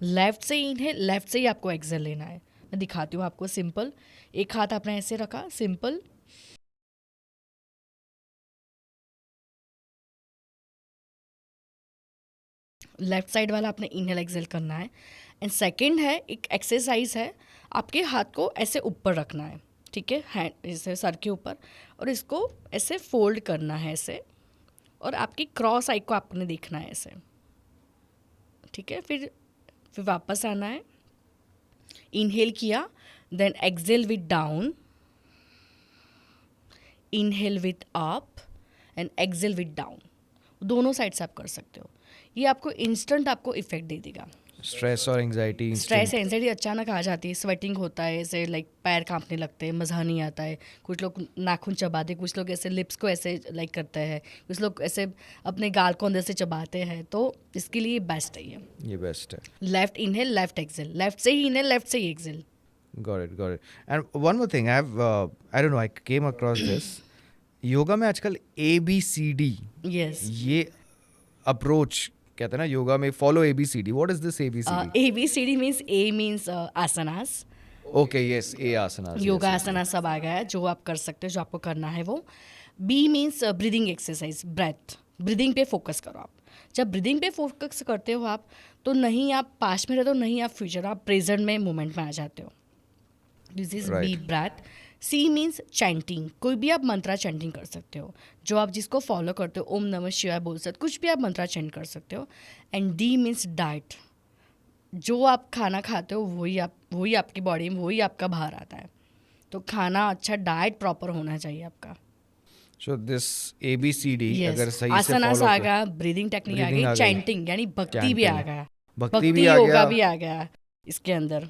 S1: लेफ्ट से इनहेल, लेफ्ट से ही आपको एक्सेल लेना है। मैं दिखाती हूँ आपको, सिंपल। एक हाथ आपने ऐसे रखा, सिंपल, लेफ्ट साइड वाला आपने इनहेल एक्सेल करना है। एंड सेकंड है, एक एक्सरसाइज है, आपके हाथ को ऐसे ऊपर रखना है, ठीक है, हैंड जैसे सर के ऊपर, और इसको ऐसे फोल्ड करना है ऐसे, और आपकी क्रॉस आई को आपने देखना है ऐसे, ठीक है। फिर वापस आना है, इनहेल किया, then exhale with down, inhale with up and exhale with down, दोनों साइड से आप कर सकते हो। ये आपको इंस्टेंट आपको इफेक्ट दे देगा।
S2: स्ट्रेस और एंजाइटी
S1: स्ट्रेस एंजाइटी अचानक आ जाती है, स्वेटिंग होता है, ऐसे लाइक पैर कांपने लगते हैं, मज़ा नहीं आता है, कुछ लोग नाखून चबाते, कुछ लोग ऐसे लिप्स को ऐसे लाइक करते हैं, कुछ लोग ऐसे अपने गाल को अंदर से चबाते हैं, तो इसके लिए बेस्ट है ये
S2: बेस्ट है।
S1: Left inhale, left exhale, left से ही इनहेल, लेफ्ट से ही exhale.
S2: Got it. And one more thing, I don't know, I came across this. Yoga में आजकल ABCD,
S1: यस,
S2: ये अप्रोच कहते हैं ना योगा में, follow ABCD. What is this ABCD?
S1: ABCD means, A means asanas,
S2: Okay, yes, A asanas.
S1: Yoga
S2: yes.
S1: आसना सब आ गया है, जो आप कर सकते हो, जो आपको करना है वो। B means breathing exercise, breath, breathing पे फोकस करो आप। जब ब्रीदिंग पे फोकस करते हो आप, तो नहीं आप पास्ट में रहते हो, नहीं आप फ्यूचर, आप प्रेजेंट में मोमेंट में आ जाते हो। This is B,
S2: Right.
S1: Breath. C means chanting, कोई भी आप मंत्रा चैंटिंग कर सकते हो, जो आप जिसको फॉलो करते हो, ओम नमः शिवाय बोल सकते हो, कुछ भी आप मंत्रा चैंट कर सकते हो। एंड डी मीन्स डाइट, जो आप खाना खाते हो वही आपकी बॉडी में, वही आपका बाहर आता है, तो खाना अच्छा, डाइट प्रॉपर होना चाहिए आपका।
S2: So this ABCD
S1: Yes.
S2: अगर सही से
S1: आसनास
S2: फॉलो
S1: आ गया, ब्रीदिंग टेक्निक आ
S2: Breathing आ
S1: गई,
S2: गई,
S1: चैंटिंग यानी भक्ति भी आ
S2: chanting,
S1: गया,
S2: भक्ति भी आ
S1: योगा
S2: गया,
S1: भी आ गया इसके अंदर।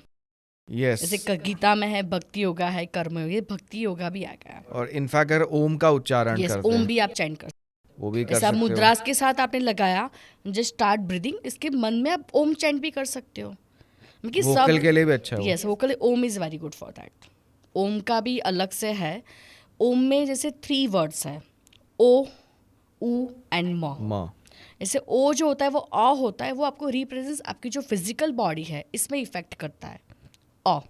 S2: yes.
S1: जैसे गीता में है भक्ति योगा है, कर्म योगा, ये भक्ति योगा भी आ गया।
S2: और इनफैक्ट अगर ओम का उच्चारण
S1: यस,
S2: करते
S1: ओम
S2: हैं
S1: भी आप चैंट कर,
S2: वो भी कर
S1: ऐसा
S2: सकते हो।
S1: मुद्रास के साथ आपने लगाया, जस्ट स्टार्ट ब्रीदिंग, इसके मन में आप ओम चैंट भी कर सकते हो, क्योंकि
S2: वोकल के लिए भी अच्छा है वो।
S1: Yes, vocal Om is very good for that. Om का भी अलग से है। ओम में जैसे 3 वर्ड्स है, ओ, ऊ एंड म।
S2: माँ,
S1: जैसे ओ जो होता है वो आ होता है, वो आपको रिप्रेजेंट्स आपकी जो फिजिकल बॉडी है इसमें इफेक्ट करता है। आ,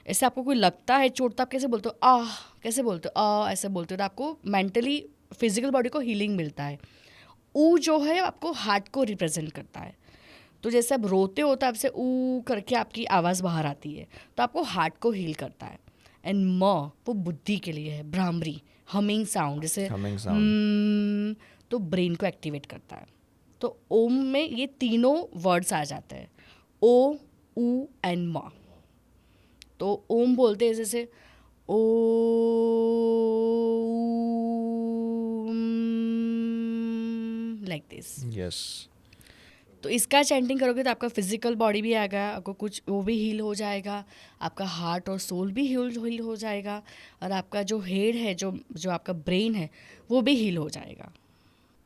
S1: ऐसे आपको कोई लगता है चोट, तो आप कैसे बोलते हो, आह कैसे बोलते हो, आ ऐसे बोलते हो, तो आपको मेंटली फिजिकल बॉडी को हीलिंग मिलता है। ऊ जो है आपको हार्ट को रिप्रेजेंट करता है। तो जैसे आप रोते हो तो आपसे ऊ करके आपकी आवाज़ बाहर आती है, तो आपको हार्ट को हील करता है. एंड म वो बुद्धि के लिए है, भ्रामरी, हमिंग साउंड, जैसे
S2: Humming sound.
S1: तो ब्रेन को एक्टिवेट करता है. तो ओम में ये तीनों वर्ड्स आ जाते हैं, ओ, ऊ एंड म. तो ओम बोलते हैं जैसे ओ, लाइक दिस.
S2: Yes.
S1: तो इसका चैंटिंग करोगे तो आपका फिजिकल बॉडी भी आएगा, आपको कुछ वो भी हील हो जाएगा, आपका हार्ट और सोल भी हील हो जाएगा, और आपका जो हेड है, जो जो आपका ब्रेन है, वो भी हील हो जाएगा.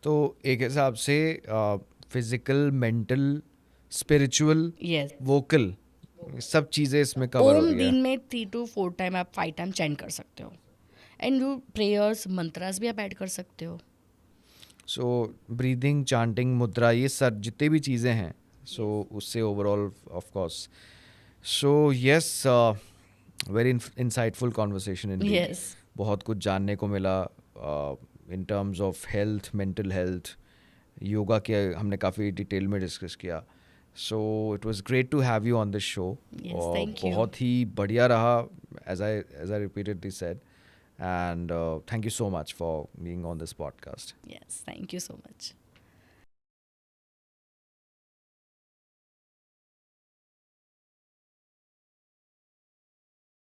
S2: तो एक हिसाब से physical, mental, spiritual,
S1: yes.
S2: Vocal, सब चीज़ें इसमें कवर हो
S1: ओम
S2: रही है.
S1: दिन में 3 to 4 टाइम, आप 5 टाइम चैंट कर सकते हो. एंड यू प्रेयर्स, मंत्रास भी आप ऐड कर सकते हो.
S2: सो ब्रीदिंग, चांटिंग, मुद्रा, ये सब जितने भी चीज़ें हैं, सो उससे overall of course. So yes, very insightful conversation indeed.
S1: Yes.
S2: बहुत कुछ जानने को मिला in terms of health, mental health, yoga के हमने काफ़ी डिटेल में डिस्कस किया. So it was great to have you on this show.
S1: Yes,
S2: और
S1: thank you.
S2: बहुत ही बढ़िया रहा, as I repeatedly said. And thank you so much for being on this podcast.
S1: Yes, thank you so much.